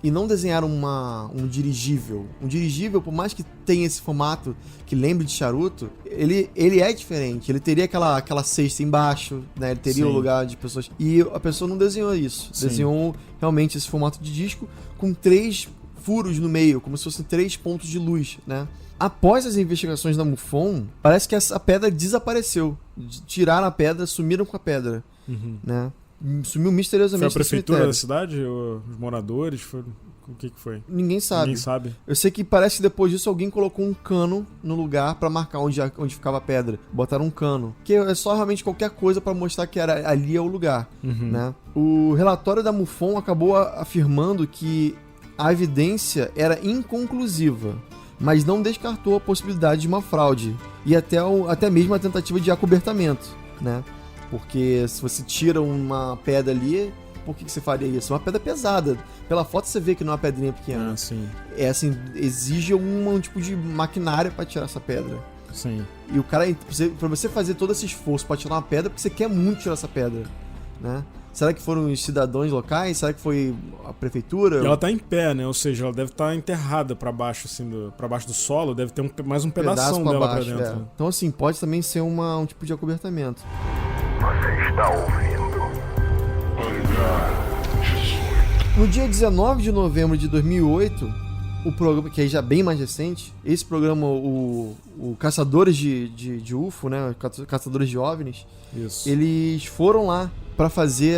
E não desenharam um dirigível. Um dirigível, por mais que tenha esse formato que lembre de charuto, ele é diferente. Ele teria aquela cesta embaixo, né? Ele teria o lugar de pessoas. E a pessoa não desenhou isso. Sim. Desenhou realmente esse formato de disco com 3 furos no meio, como se fossem 3 pontos de luz, né? Após as investigações da MUFON, parece que essa pedra desapareceu. Tiraram a pedra, sumiram com a pedra, né? Sumiu misteriosamente. Foi a prefeitura da cidade? Os moradores? O que foi? Ninguém sabe. Eu sei que parece que depois disso alguém colocou um cano no lugar pra marcar onde ficava a pedra. Botaram um cano. Que é só realmente qualquer coisa pra mostrar que ali é o lugar, né? O relatório da MUFON acabou afirmando que a evidência era inconclusiva. mas não descartou a possibilidade de uma fraude e até mesmo a tentativa de acobertamento, né? Porque se você tira uma pedra ali, por que você faria isso? É uma pedra pesada. Pela foto você vê que não é uma pedrinha pequena. Sim. É assim, exige um tipo de maquinário para tirar essa pedra. Sim. E o cara, pra você fazer todo esse esforço pra tirar uma pedra, porque você quer muito tirar essa pedra, né? Será que foram os cidadãos locais? Será que foi a prefeitura? E ela tá em pé, né? Ou seja, ela deve estar enterrada pra baixo, assim, pra baixo do solo. Deve ter mais um pedação dela pra dentro. É. Então, assim, pode também ser um tipo de acobertamento. Você está ouvindo? No dia 19 de novembro de 2008, o programa, que é já bem mais recente, esse programa, o Caçadores de UFO, né? Caçadores de OVNIs, Isso. eles foram lá para fazer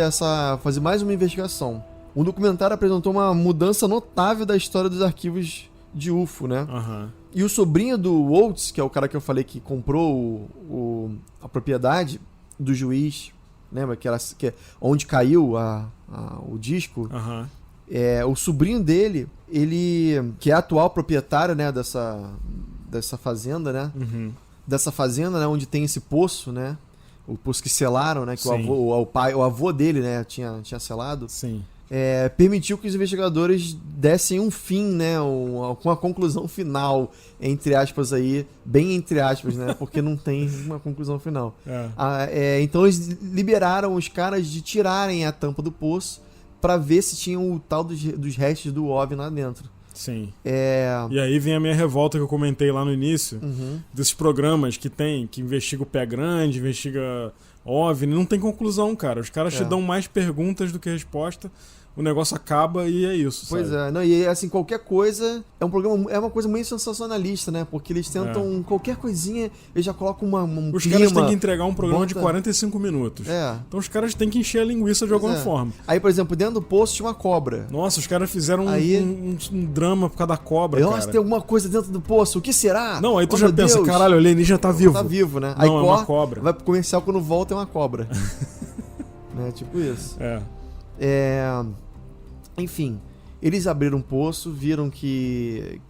mais uma investigação. O documentário apresentou uma mudança notável da história dos arquivos de UFO, né? Aham. E o sobrinho do Waltz, que é o cara que eu falei que comprou a propriedade do juiz, lembra? Que é onde caiu o disco. Aham. O sobrinho dele, ele, que é atual proprietário, né, dessa fazenda, né? Uhum. Dessa fazenda, né, onde tem esse poço, né? O poço que selaram, né? Que Sim. o avô dele, né, tinha selado. Sim. Permitiu que os investigadores dessem um fim, né? Com a conclusão final, entre aspas aí, bem entre aspas, né? Porque não tem uma conclusão final. Então eles liberaram os caras de tirarem a tampa do poço para ver se tinha o tal dos restos do OVNI lá dentro. Sim. E aí vem a minha revolta que eu comentei lá no início, desses programas que investiga o pé grande, investiga OVNI, não tem conclusão, cara. Os caras te dão mais perguntas do que resposta, o negócio acaba e é isso. Pois sabe? Não, e assim, qualquer coisa é uma coisa meio sensacionalista, né? Porque eles tentam qualquer coisinha, eles já colocam um Os clima, caras têm que entregar um programa de bota- 45 minutos. É. Então os caras têm que encher a linguiça de alguma forma. Aí, por exemplo, dentro do poço tinha uma cobra. Nossa, os caras fizeram Aí- um drama por causa da cobra, Nossa, cara. tem alguma coisa dentro do poço, o que será? Não, aí tu Oh, já meu pensa, Deus. caralho, o alienígena tá vivo. Tá vivo, né? Não, Aí é uma cobra. Vai pro comercial, quando volta é uma cobra. Né? Tipo isso. Enfim, eles abriram um poço, viram que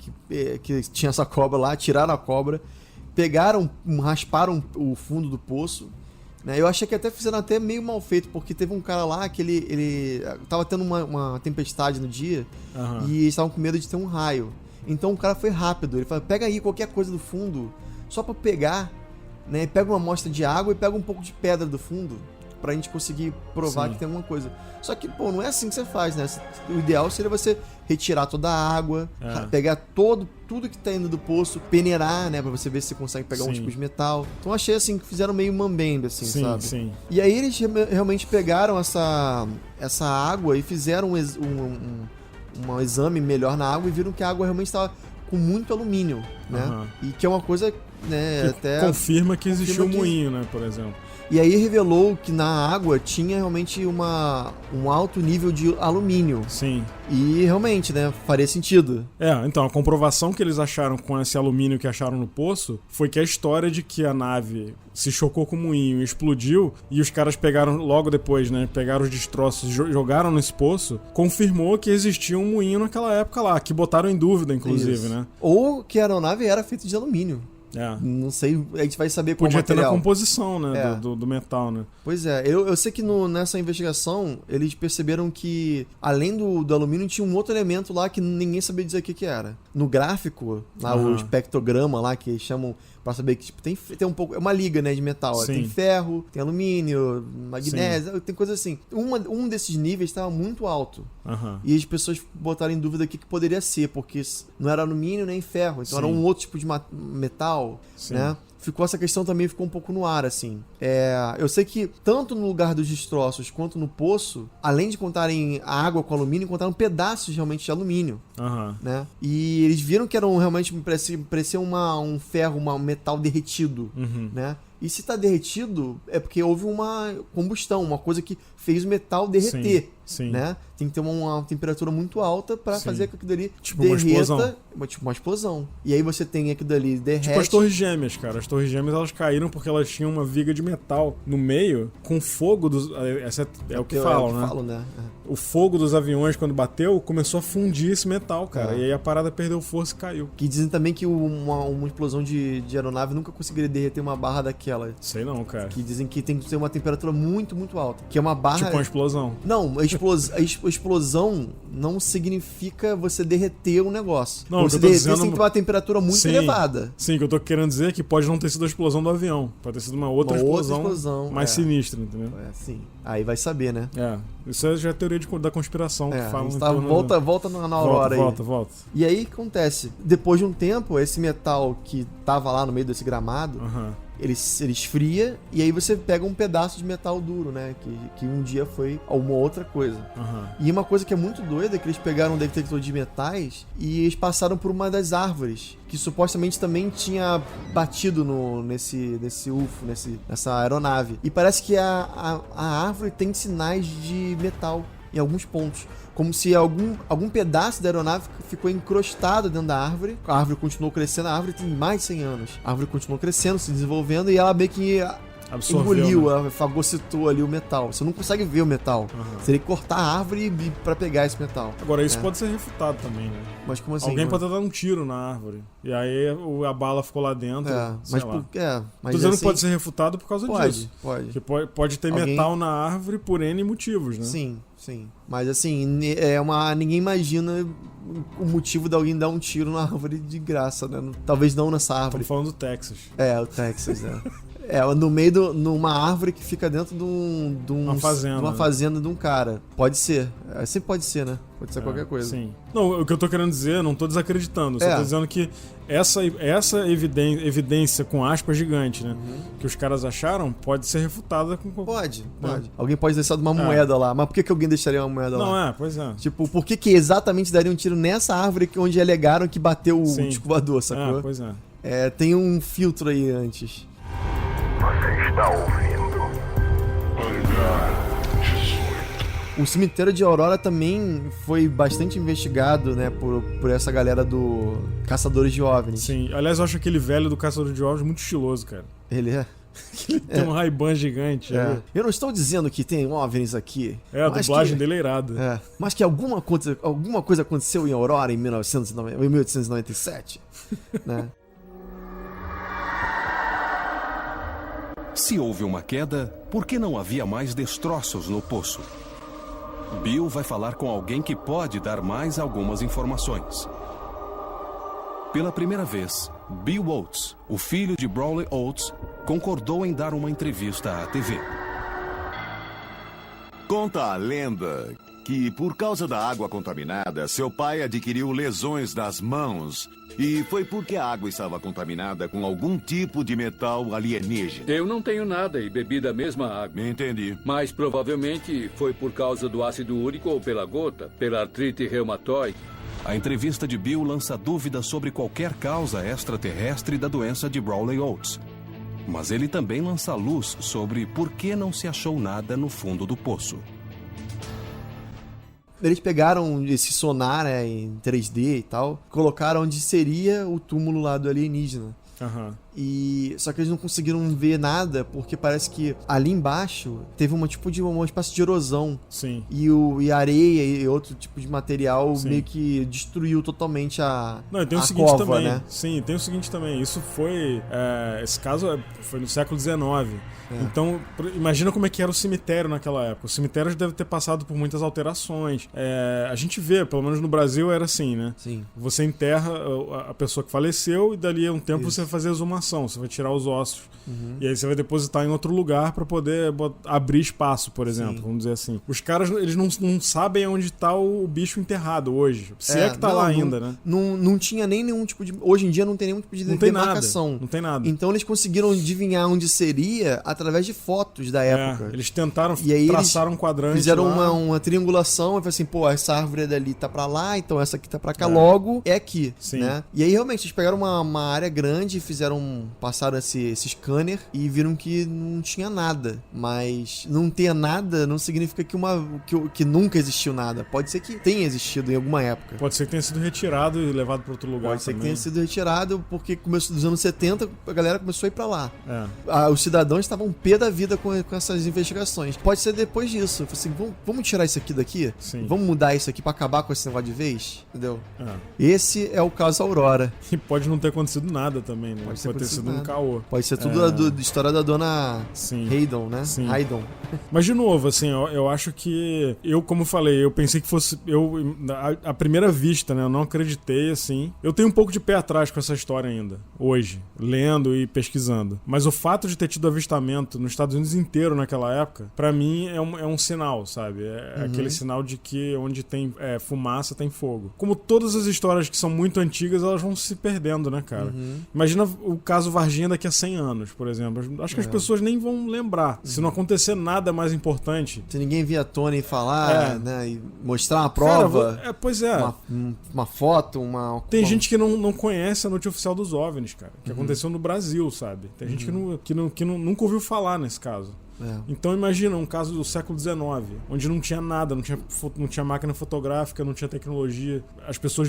tinha essa cobra lá, tiraram a cobra, rasparam o fundo do poço, né? Eu achei que até fizeram até meio mal feito, porque teve um cara lá que ele tava tendo uma tempestade no dia e eles estavam com medo de ter um raio. Então o cara foi rápido, ele falou, pega aí qualquer coisa do fundo, só pra pegar, né? Pega uma amostra de água e pega um pouco de pedra do fundo, pra gente conseguir provar que tem alguma coisa. Só que, pô, não é assim que você faz, né? O ideal seria você retirar toda a água, pegar tudo que tá indo do poço, peneirar, né? Pra você ver se você consegue pegar um tipo de metal. Então achei, assim, que fizeram meio mambembe, assim, sabe? Sim. E aí eles realmente pegaram essa água e fizeram um exame melhor na água e viram que a água realmente estava com muito alumínio, né? E que é uma coisa, né, Que até... confirma que existiu um moinho, né, por exemplo. E aí revelou que na água tinha realmente um alto nível de alumínio. Sim. E realmente, né, faria sentido. Então, a comprovação que eles acharam com esse alumínio que acharam no poço foi que a história de que a nave se chocou com o moinho e explodiu, e os caras pegaram, logo depois, né, pegaram os destroços e jogaram nesse poço, confirmou que existia um moinho naquela época lá, que botaram em dúvida, inclusive, Isso. né? Ou que a aeronave era feita de alumínio. Não sei, a gente vai saber qual Podia material. ter na composição, né, do metal, né? Pois é, eu sei que nessa investigação eles perceberam que além do alumínio tinha um outro elemento lá que ninguém sabia dizer o que era. No gráfico, lá o espectrograma lá que chamam pra saber que tipo, tem um pouco, é uma liga, né, de metal. Sim. Tem ferro, tem alumínio, magnésio, tem coisa assim. Um desses níveis estava muito alto. E as pessoas botaram em dúvida o que poderia ser, porque não era alumínio nem ferro, então era um outro tipo de metal, né? Essa questão também ficou um pouco no ar, assim. Eu sei que tanto no lugar dos destroços quanto no poço, além de contarem a água com alumínio, contaram pedaços realmente de alumínio, né? E eles viram que eram realmente, parecia um ferro, um metal derretido, né? E se tá derretido, é porque houve uma combustão, uma coisa que fez o metal derreter. Sim. né? Tem que ter uma temperatura muito alta pra Sim. fazer com que aquilo ali Tipo uma explosão. Tipo uma explosão. E aí você tem aquilo ali derrete. Tipo as Torres Gêmeas, cara. As Torres Gêmeas, elas caíram porque elas tinham uma viga de metal no meio com fogo dos... Essa é o que falam, né? Falo, né? O fogo dos aviões, quando bateu, começou a fundir esse metal, cara. E aí a parada perdeu força e caiu. Que dizem também que uma explosão de aeronave nunca conseguiria derreter uma barra daquela. Sei não, cara. Que dizem que tem que ter uma temperatura muito, muito alta. Que é uma barra... Tipo uma explosão. Não, a explosão não significa você derreter um negócio. Não, você o que eu tô derreter, dizendo... você tem que ter uma temperatura muito Sim. elevada. Sim, o que eu tô querendo dizer é que pode não ter sido a explosão do avião. Pode ter sido uma outra explosão mais sinistra, entendeu? Sim. Aí vai saber, né? Isso já é teoria da conspiração que falam. Volta na Aurora aí. Volta. E aí acontece, depois de um tempo, esse metal que tava lá no meio desse gramado, ele esfria e aí você pega um pedaço de metal duro, né? Que um dia foi uma outra coisa. E uma coisa que é muito doida é que eles pegaram um detector de metais e eles passaram por uma das árvores que supostamente também tinha batido nesse UFO, nessa aeronave. E parece que a árvore tem sinais de metal em alguns pontos. Como se algum pedaço da aeronave ficou encrostado dentro da árvore. A árvore continuou crescendo, a árvore tem mais de 100 anos. A árvore continuou crescendo, se desenvolvendo, e ela meio que engoliu, fagocitou ali o metal. Você não consegue ver o metal. Você teria que cortar a árvore pra pegar esse metal. Agora, isso pode ser refutado também, né? Mas como assim? Alguém pode ter dado um tiro na árvore. E aí a bala ficou lá dentro. Mas tô dizendo que pode ser refutado por causa disso. Pode. Que pode ter metal na árvore por N motivos, né? Sim. Mas assim, ninguém imagina o motivo de alguém dar um tiro na árvore de graça, né? Talvez não nessa árvore. Estamos falando do Texas. O Texas, numa árvore que fica dentro de uma fazenda de um cara. Pode ser. Sempre pode ser, né? Pode ser qualquer coisa. Sim. Não, o que eu tô querendo dizer, não tô desacreditando. Só tô dizendo que essa evidência com aspas gigante, né? Que os caras acharam, pode ser refutada com... Pode. Alguém pode deixar uma moeda lá. Mas por que alguém deixaria uma moeda lá? Pois é. Tipo, por que exatamente daria um tiro nessa árvore onde alegaram que bateu o disco voador, sacou? Pois é. Tem um filtro aí antes. Você está ouvindo? O cemitério de Aurora também foi bastante investigado, né, por essa galera do Caçadores de OVNIs. Sim, aliás, eu acho aquele velho do Caçador de OVNIs muito estiloso, cara. Ele é? Tem um Ray-Ban gigante. Eu não estou dizendo que tem OVNIs aqui. A dublagem dele é irada. Mas que alguma coisa aconteceu em Aurora em 1897, né? Se houve uma queda, por que não havia mais destroços no poço? Bill vai falar com alguém que pode dar mais algumas informações. Pela primeira vez, Bill Oates, o filho de Brawley Oates, concordou em dar uma entrevista à TV. Conta a lenda que, por causa da água contaminada, seu pai adquiriu lesões nas mãos. E foi porque a água estava contaminada com algum tipo de metal alienígena. Eu não tenho nada e bebi da mesma água. Entendi. Mas provavelmente foi por causa do ácido úrico ou pela gota, pela artrite reumatoide. A entrevista de Bill lança dúvidas sobre qualquer causa extraterrestre da doença de Brawley Oates. Mas ele também lança luz sobre por que não se achou nada no fundo do poço. Eles pegaram esse sonar em 3D e tal, colocaram onde seria o túmulo lá do alienígena. Só que eles não conseguiram ver nada, porque parece que ali embaixo teve uma espécie de erosão. Sim. E areia e outro tipo de material meio que destruiu totalmente a tem o a seguinte cova, também. né? Sim, tem o seguinte também. Isso foi... esse caso foi no século XIX. Então, imagina como é que era o cemitério naquela época. O cemitério deve ter passado por muitas alterações. A gente vê, pelo menos no Brasil era assim, né? Sim. Você enterra a pessoa que faleceu e dali a um tempo você vai fazer a exumação. Você vai tirar os ossos. E aí você vai depositar em outro lugar pra poder abrir espaço, por exemplo. Vamos dizer assim. Os caras, eles não sabem onde tá o bicho enterrado hoje. Se é que tá lá ainda, né? Não tinha nem nenhum tipo de... Hoje em dia não tem nenhum tipo de demarcação. Não tem nada. Então eles conseguiram adivinhar onde seria através de fotos da época. Eles tentaram traçar um quadrante. Fizeram uma triangulação e falaram assim, essa árvore dali tá pra lá, então essa aqui tá pra cá, logo é aqui. Sim. Né? E aí realmente eles pegaram uma área grande e fizeram passaram esse scanner e viram que não tinha nada. Mas não ter nada não significa que nunca existiu nada. Pode ser que tenha existido em alguma época. Pode ser que tenha sido retirado e levado para outro lugar. Pode ser também. que tenha sido retirado porque começou dos anos 70, a galera começou a ir pra lá. É. Os cidadãos estavam pé da vida com essas investigações. Pode ser depois disso. Assim, vamos tirar isso aqui daqui? Sim. Vamos mudar isso aqui pra acabar com esse negócio de vez? Entendeu? É. Esse é o caso Aurora. E pode não ter acontecido nada também, né? Pode Pode ter sido um nada. caô. Pode ser tudo da história da dona Sim. Haydon, né? Sim. Haydon. Mas, de novo, assim, eu acho que... como falei, eu pensei que fosse... À primeira vista, né? Eu não acreditei, assim. Eu tenho um pouco de pé atrás com essa história ainda. Hoje. Lendo e pesquisando. Mas o fato de ter tido avistamento nos Estados Unidos inteiro naquela época, pra mim, é um sinal, sabe? É aquele sinal de que onde tem fumaça, tem fogo. Como todas as histórias que são muito antigas, elas vão se perdendo, né, cara? Imagina o caso Varginha daqui a 100 anos, por exemplo. Acho que as pessoas nem vão lembrar. Se não acontecer nada mais importante. Se ninguém via a Tony falar, né? E mostrar uma prova. Cara, pois é. Uma foto, Tem gente que não conhece a notícia oficial dos OVNIs, cara. Que aconteceu no Brasil, sabe? Tem gente que nunca ouviu falar nesse caso. Então imagina um caso do século XIX, onde não tinha nada, não tinha máquina fotográfica, não tinha tecnologia. As pessoas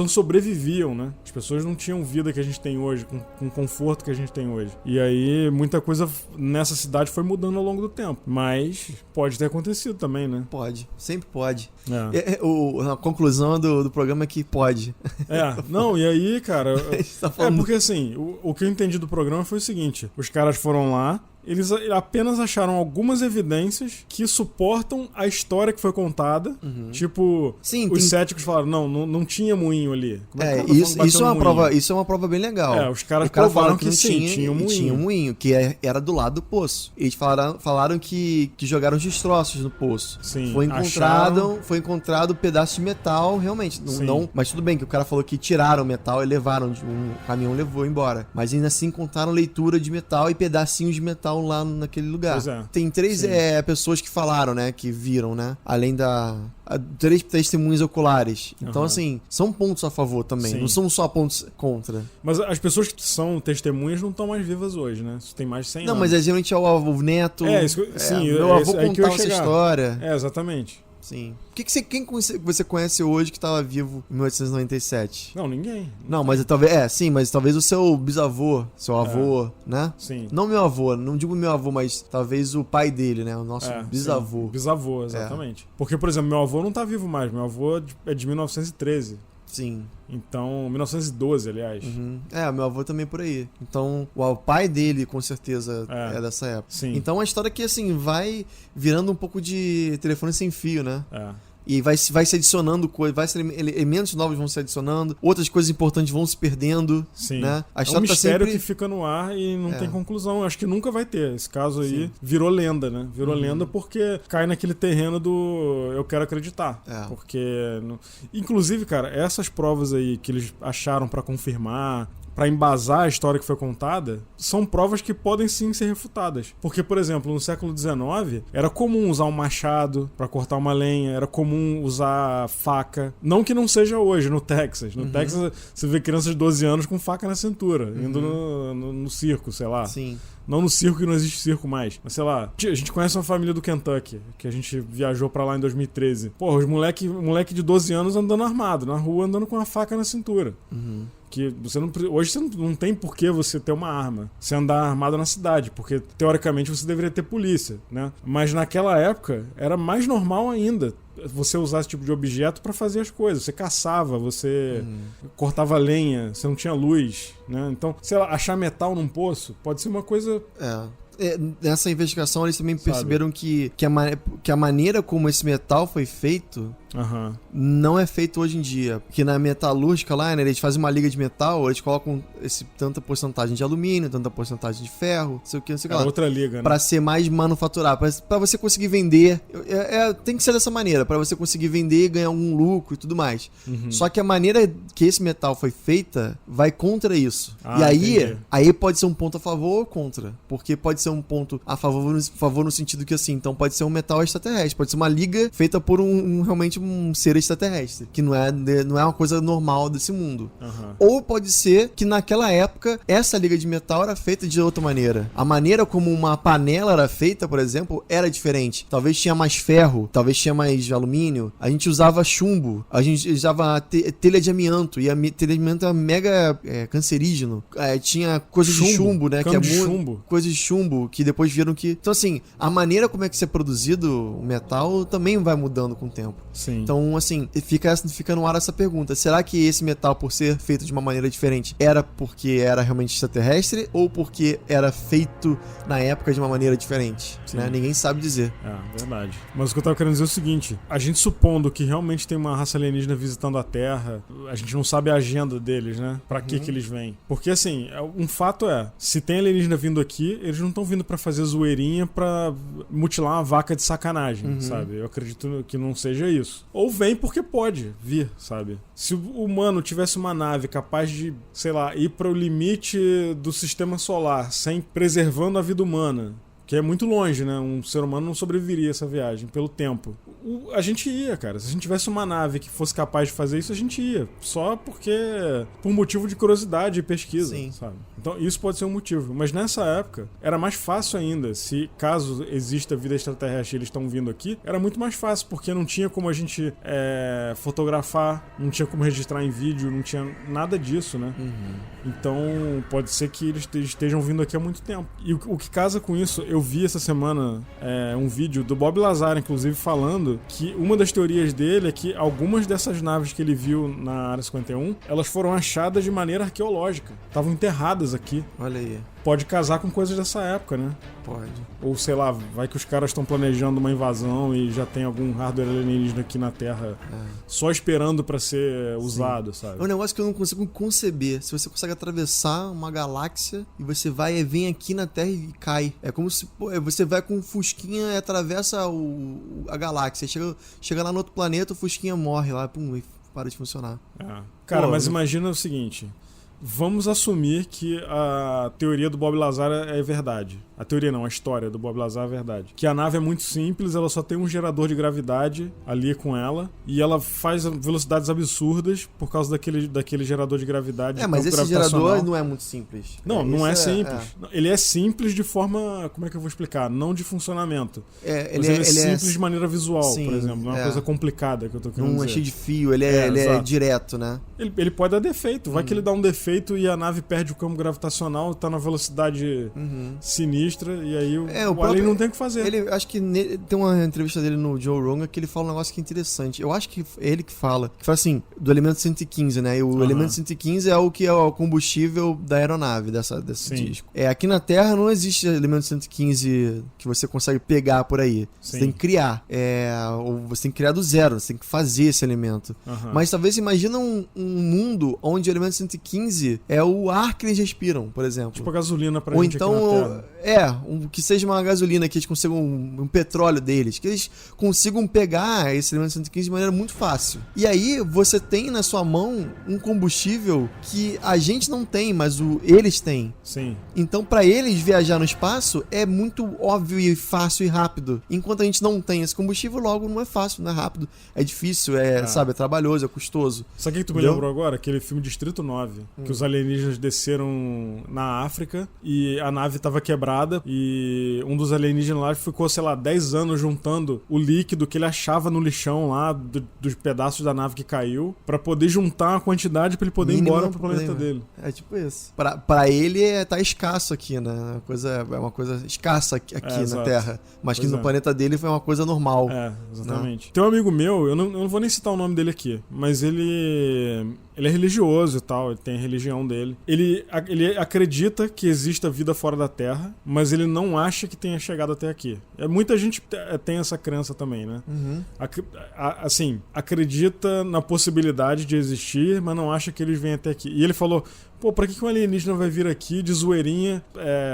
sobreviviam, né? As pessoas não tinham vida que a gente tem hoje, com o conforto que a gente tem hoje. E aí muita coisa nessa cidade foi mudando ao longo do tempo. Mas pode ter acontecido também, né? Pode, sempre pode. A conclusão do programa é que pode. Não, e aí, cara... Tá falando... porque assim, o que eu entendi do programa foi o seguinte: os caras foram lá, eles apenas acharam algumas evidências que suportam a história que foi contada. Tipo, sim, os céticos falaram, não tinha moinho ali. Isso é uma prova bem legal. Os caras provaram que sim, tinha um moinho. Tinha um moinho, que era do lado do poço. Eles falaram que jogaram os destroços no poço. Sim, foi encontrado um pedaço de metal, realmente. Não, mas tudo bem que o cara falou que tiraram o metal e levaram, um caminhão levou embora. Mas ainda assim encontraram leitura de metal e pedacinhos de metal lá naquele lugar. Tem 3 pessoas que falaram, né? Que viram, né? Além 3 testemunhas oculares. Então, assim, são pontos a favor também. Não são só pontos contra. Mas as pessoas que são testemunhas não estão mais vivas hoje, né? Isso tem mais de 100 anos. Não, mas geralmente é o neto. Meu avô contava essa história. Exatamente. Sim. Quem você conhece hoje que estava vivo em 1897? Não, ninguém. Não, mas talvez o seu bisavô, seu avô, né? Sim. Não meu avô, não digo meu avô, mas talvez o pai dele, né? O nosso bisavô. Sim. Bisavô, exatamente. Porque, por exemplo, meu avô não tá vivo mais. Meu avô é de 1913. Sim. Então, 1912, aliás. Meu avô também por aí. Então, o pai dele, com certeza, é dessa época. Sim. Então, é uma história que, assim, vai virando um pouco de telefone sem fio, né? E vai se adicionando coisas, elementos novos vão se adicionando, outras coisas importantes vão se perdendo. Sim. Né? A é história um mistério tá sempre... que fica no ar e não tem conclusão. Acho que nunca vai ter. Esse caso aí virou lenda, né? Virou lenda porque cai naquele terreno do eu quero acreditar. Porque... Inclusive, cara, essas provas aí que eles acharam pra confirmar, pra embasar a história que foi contada, são provas que podem sim ser refutadas. Porque, por exemplo, no século XIX, era comum usar um machado pra cortar uma lenha, era comum usar faca. Não que não seja hoje, no Texas. No Texas, você vê crianças de 12 anos com faca na cintura, indo no circo, sei lá. Sim. Não no circo, que não existe circo mais. Mas sei lá, a gente conhece uma família do Kentucky, que a gente viajou pra lá em 2013. Porra, os moleque de 12 anos andando armado, na rua, andando com uma faca na cintura. Que hoje você não tem por que você ter uma arma, você andar armado na cidade, porque teoricamente você deveria ter polícia, né? Mas naquela época era mais normal ainda você usar esse tipo de objeto pra fazer as coisas. Você caçava, você cortava lenha, você não tinha luz, né? Então, sei lá, achar metal num poço pode ser uma coisa... Nessa investigação eles também perceberam que a maneira como esse metal foi feito não é feito hoje em dia. Porque na metalúrgica lá, né, eles fazem uma liga de metal, eles colocam tanta porcentagem de alumínio, tanta porcentagem de ferro, não sei o que, não sei o que lá. Outra liga, né? Pra ser mais manufaturado, pra você conseguir vender. Tem que ser dessa maneira, pra você conseguir vender e ganhar algum lucro e tudo mais. Só que a maneira que esse metal foi feita vai contra isso. E aí pode ser um ponto a favor ou contra. Porque pode ser um ponto a favor no sentido que, assim, então pode ser um metal extraterrestre. Pode ser uma liga feita por realmente um ser extraterrestre, que não é uma coisa normal desse mundo. Ou pode ser que naquela época essa liga de metal era feita de outra maneira. A maneira como uma panela era feita, por exemplo, era diferente. Talvez tinha mais ferro, talvez tinha mais alumínio. A gente usava chumbo, a gente usava telha de amianto, e a telha de amianto é mega cancerígeno. Tinha coisa de chumbo, né? Que é chumbo. Coisa de chumbo, que depois viram que... Então, assim, a maneira como é que é produzido o metal também vai mudando com o tempo. Sim. Então, assim, fica no ar essa pergunta. Será que esse metal, por ser feito de uma maneira diferente, era porque era realmente extraterrestre ou porque era feito na época de uma maneira diferente? Né? Ninguém sabe dizer. Verdade. Mas o que eu tava querendo dizer é o seguinte: a gente supondo que realmente tem uma raça alienígena visitando a Terra, a gente não sabe a agenda deles, né? Pra que eles vêm? Porque, assim, um fato se tem alienígena vindo aqui, eles não estão vindo pra fazer zoeirinha pra mutilar uma vaca de sacanagem, sabe? Eu acredito que não seja isso. Ou vem porque pode vir, sabe? Se o humano tivesse uma nave capaz de, sei lá, ir para o limite do sistema solar, sem preservando a vida humana, que é muito longe, né? Um ser humano não sobreviveria a essa viagem pelo tempo. A gente ia, cara. Se a gente tivesse uma nave que fosse capaz de fazer isso, a gente ia. Só porque... por motivo de curiosidade e pesquisa, sabe? Então isso pode ser um motivo. Mas nessa época, era mais fácil ainda. Se caso exista vida extraterrestre e eles estão vindo aqui, era muito mais fácil, porque não tinha como a gente fotografar, não tinha como registrar em vídeo, não tinha nada disso, né? Então pode ser que eles estejam vindo aqui há muito tempo. E o que casa com isso, eu vi essa semana um vídeo do Bob Lazar, inclusive, falando que uma das teorias dele é que algumas dessas naves que ele viu na Área 51, elas foram achadas de maneira arqueológica. Estavam enterradas aqui. Olha aí. Pode casar com coisas dessa época, né? Pode. Ou, sei lá, vai que os caras estão planejando uma invasão e já tem algum hardware alienígena aqui na Terra só esperando pra ser usado, sabe? É um negócio que eu não consigo conceber. Se você consegue atravessar uma galáxia e você vai e vem aqui na Terra e cai. É como se você vai com um fusquinha e atravessa a galáxia. Chega lá no outro planeta, o fusquinha morre lá, pum, e para de funcionar. Cara, mas imagina o seguinte... Vamos assumir que a teoria do Bob Lazar é verdade. A teoria não, a história do Bob Lazar é verdade. Que a nave é muito simples, ela só tem um gerador de gravidade ali com ela, e ela faz velocidades absurdas por causa daquele gerador de gravidade. Mas esse gerador não é muito simples. Não é simples. Ele é simples de forma, como é que eu vou explicar? Não de funcionamento. Ele é simples de maneira visual, por exemplo. Não é uma coisa complicada que eu tô querendo dizer. Não é cheio de fio, ele é direto, né? Ele pode dar defeito. Vai que ele dá um defeito e a nave perde o campo gravitacional, tá na velocidade sinistra, e aí o alien não tem o que fazer. Acho que tem uma entrevista dele no Joe Rogan que ele fala um negócio que é interessante. Eu acho que é ele que fala assim, do elemento 115, né? E o elemento 115 é o que é o combustível da aeronave, desse disco. Aqui na Terra não existe elemento 115 que você consegue pegar por aí. Você tem que criar. Ou você tem que criar do zero, você tem que fazer esse elemento. Mas talvez imagina um mundo onde o elemento 115 é o ar que eles respiram, por exemplo. Tipo a gasolina pra Ou gente então, aqui na Terra. Que seja uma gasolina, que eles consigam um petróleo deles, que eles consigam pegar esse elemento 115 de maneira muito fácil. E aí você tem na sua mão um combustível que a gente não tem, mas eles têm. Sim. Então pra eles viajar no espaço é muito óbvio e fácil e rápido. Enquanto a gente não tem esse combustível, logo não é fácil, não é rápido. É difícil, sabe, é trabalhoso, é custoso. Sabe o que tu me lembrou agora? Aquele filme Distrito 9, que os alienígenas desceram na África e a nave tava quebrada e um dos alienígenas lá ficou, sei lá, 10 anos juntando o líquido que ele achava no lixão lá dos pedaços da nave que caiu pra poder juntar uma quantidade pra ele poder ir embora pro planeta dele. É tipo isso. Pra ele tá escasso aqui, né? É uma coisa escassa aqui na Terra. Mas que no planeta dele foi uma coisa normal. Exatamente. Né? Tem um amigo meu, eu não vou nem citar o nome dele aqui, mas ele é religioso e tal, ele tem a religião dele. Ele acredita que exista vida fora da Terra, mas ele não acha que tenha chegado até aqui. Muita gente tem essa crença também, né? Assim, acredita na possibilidade de existir, mas não acha que eles vêm até aqui. E ele falou, Pô, pra que um alienígena vai vir aqui de zoeirinha,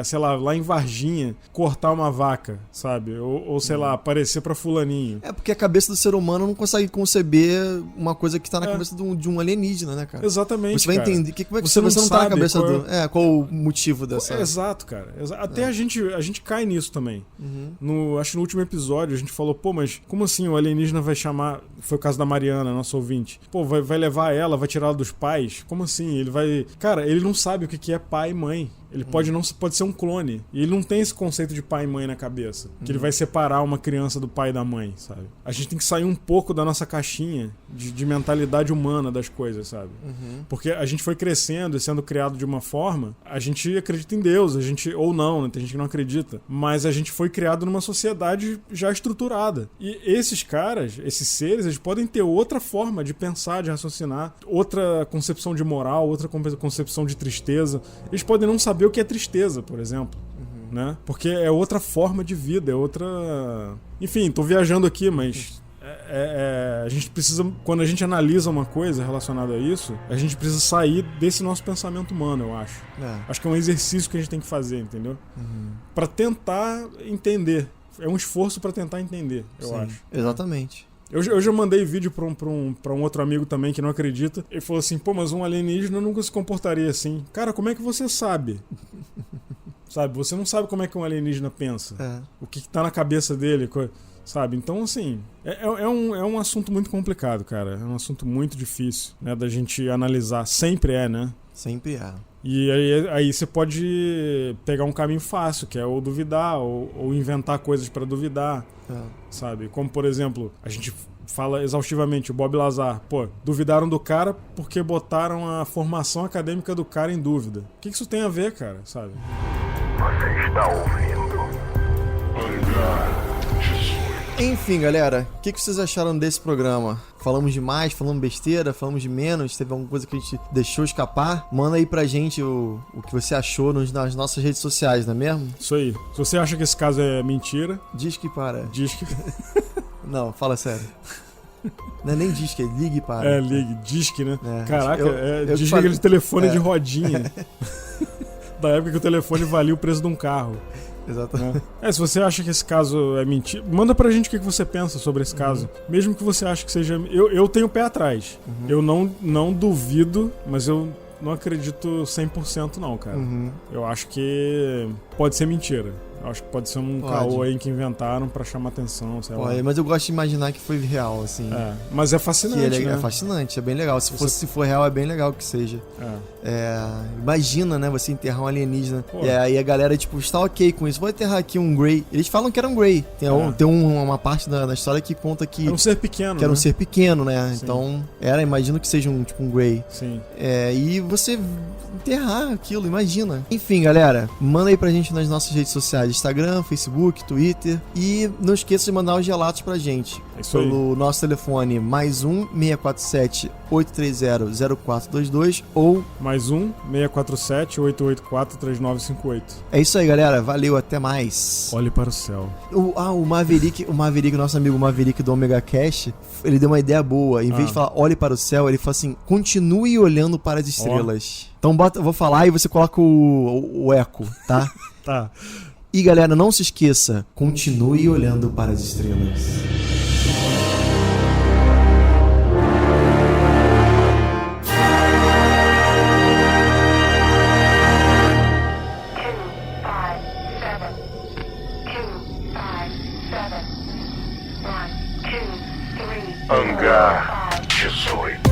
sei lá em Varginha, cortar uma vaca, sabe? Ou sei lá, aparecer pra fulaninho. É porque a cabeça do ser humano não consegue conceber uma coisa que tá na cabeça de um alienígena, né, cara? Você vai entender. Como é que você não tá na cabeça qual do. Qual o motivo dessa. Exato, cara. Até a gente cai nisso também. Acho que no último episódio a gente falou, pô, mas como assim o alienígena vai chamar. Foi o caso da Mariana, nossa ouvinte. Pô, vai levar ela, vai tirar ela dos pais? Como assim? Ele vai. Cara, ele não sabe o que é pai e mãe. Ele pode ser um clone. E ele não tem esse conceito de pai e mãe na cabeça. Que ele vai separar uma criança do pai e da mãe, sabe? A gente tem que sair um pouco da nossa caixinha de mentalidade humana das coisas, sabe? Porque a gente foi crescendo e sendo criado de uma forma, a gente acredita em Deus, ou não, né? Tem gente que não acredita. Mas a gente foi criado numa sociedade já estruturada. E esses caras, esses seres, eles podem ter outra forma de pensar, de raciocinar, outra concepção de moral, outra concepção de tristeza. Eles podem não saber o que é tristeza, por exemplo, né? Porque é outra forma de vida, é outra... Enfim, tô viajando aqui, mas a gente precisa, quando a gente analisa uma coisa relacionada a isso, a gente precisa sair desse nosso pensamento humano, eu acho. Acho que é um exercício que a gente tem que fazer, entendeu? Pra tentar entender. É um esforço pra tentar entender, eu acho. Exatamente. Eu já mandei vídeo pra um outro amigo também que não acredita. Ele falou assim, pô, mas um alienígena nunca se comportaria assim. Cara, como é que você sabe? Sabe, você não sabe como é que um alienígena pensa. O que tá na cabeça dele, sabe? Então, assim, é um assunto muito complicado, cara. É um assunto muito difícil, né, da gente analisar. Sempre é, né? Sempre é. E aí você pode pegar um caminho fácil, que é ou duvidar, ou inventar coisas pra duvidar, sabe? Como, por exemplo, a gente fala exaustivamente, o Bob Lazar, pô, duvidaram do cara porque botaram a formação acadêmica do cara em dúvida. O que isso tem a ver, cara, sabe? Você está ouvindo Hangar 18. Enfim, galera, o que vocês acharam desse programa? Falamos demais, falamos besteira, falamos de menos, teve alguma coisa que a gente deixou escapar? Manda aí pra gente o que você achou nas nossas redes sociais, não é mesmo? Isso aí. Se você acha que esse caso é mentira... Diz que para. Diz que... Não, fala sério. Não é nem disque, é ligue para. Ligue, disque, né? Caraca, eu disque aquele telefone de rodinha. Da época que o telefone valia o preço de um carro. Exatamente. Se você acha que esse caso é mentira, manda pra gente o que você pensa sobre esse caso. Mesmo que você ache que seja... Eu tenho o pé atrás. Eu não duvido, mas eu não acredito 100% não, cara. Eu acho que pode ser mentira. Acho que pode ser um caô aí que inventaram pra chamar atenção, sei lá. Mas eu gosto de imaginar que foi real, assim. Mas é fascinante, né? É fascinante, é bem legal. Se for real, é bem legal que seja. Imagina, né, você enterrar um alienígena. E aí a galera, tipo, está ok com isso. Vou enterrar aqui um Grey. Eles falam que era um Grey. Tem uma parte da história que conta que... Era um ser pequeno, que era um ser pequeno, né? Sim. Então, imagino que seja um Grey. Sim. E você enterrar aquilo, imagina. Enfim, galera, manda aí pra gente nas nossas redes sociais. Instagram, Facebook, Twitter. E não esqueça de mandar os relatos pra gente. É isso aí. Pelo nosso telefone +1 647 830 0422 ou +1 647 884 3958. É isso aí, galera. Valeu, até mais. Olhe para o céu. O Maverick, nosso amigo Maverick do Omega Cash, ele deu uma ideia boa. Em vez de falar olhe para o céu, ele fala assim: continue olhando para as estrelas. Então eu vou falar e você coloca o eco, tá? Tá. E galera, não se esqueça, continue olhando para as estrelas. Hangar 18.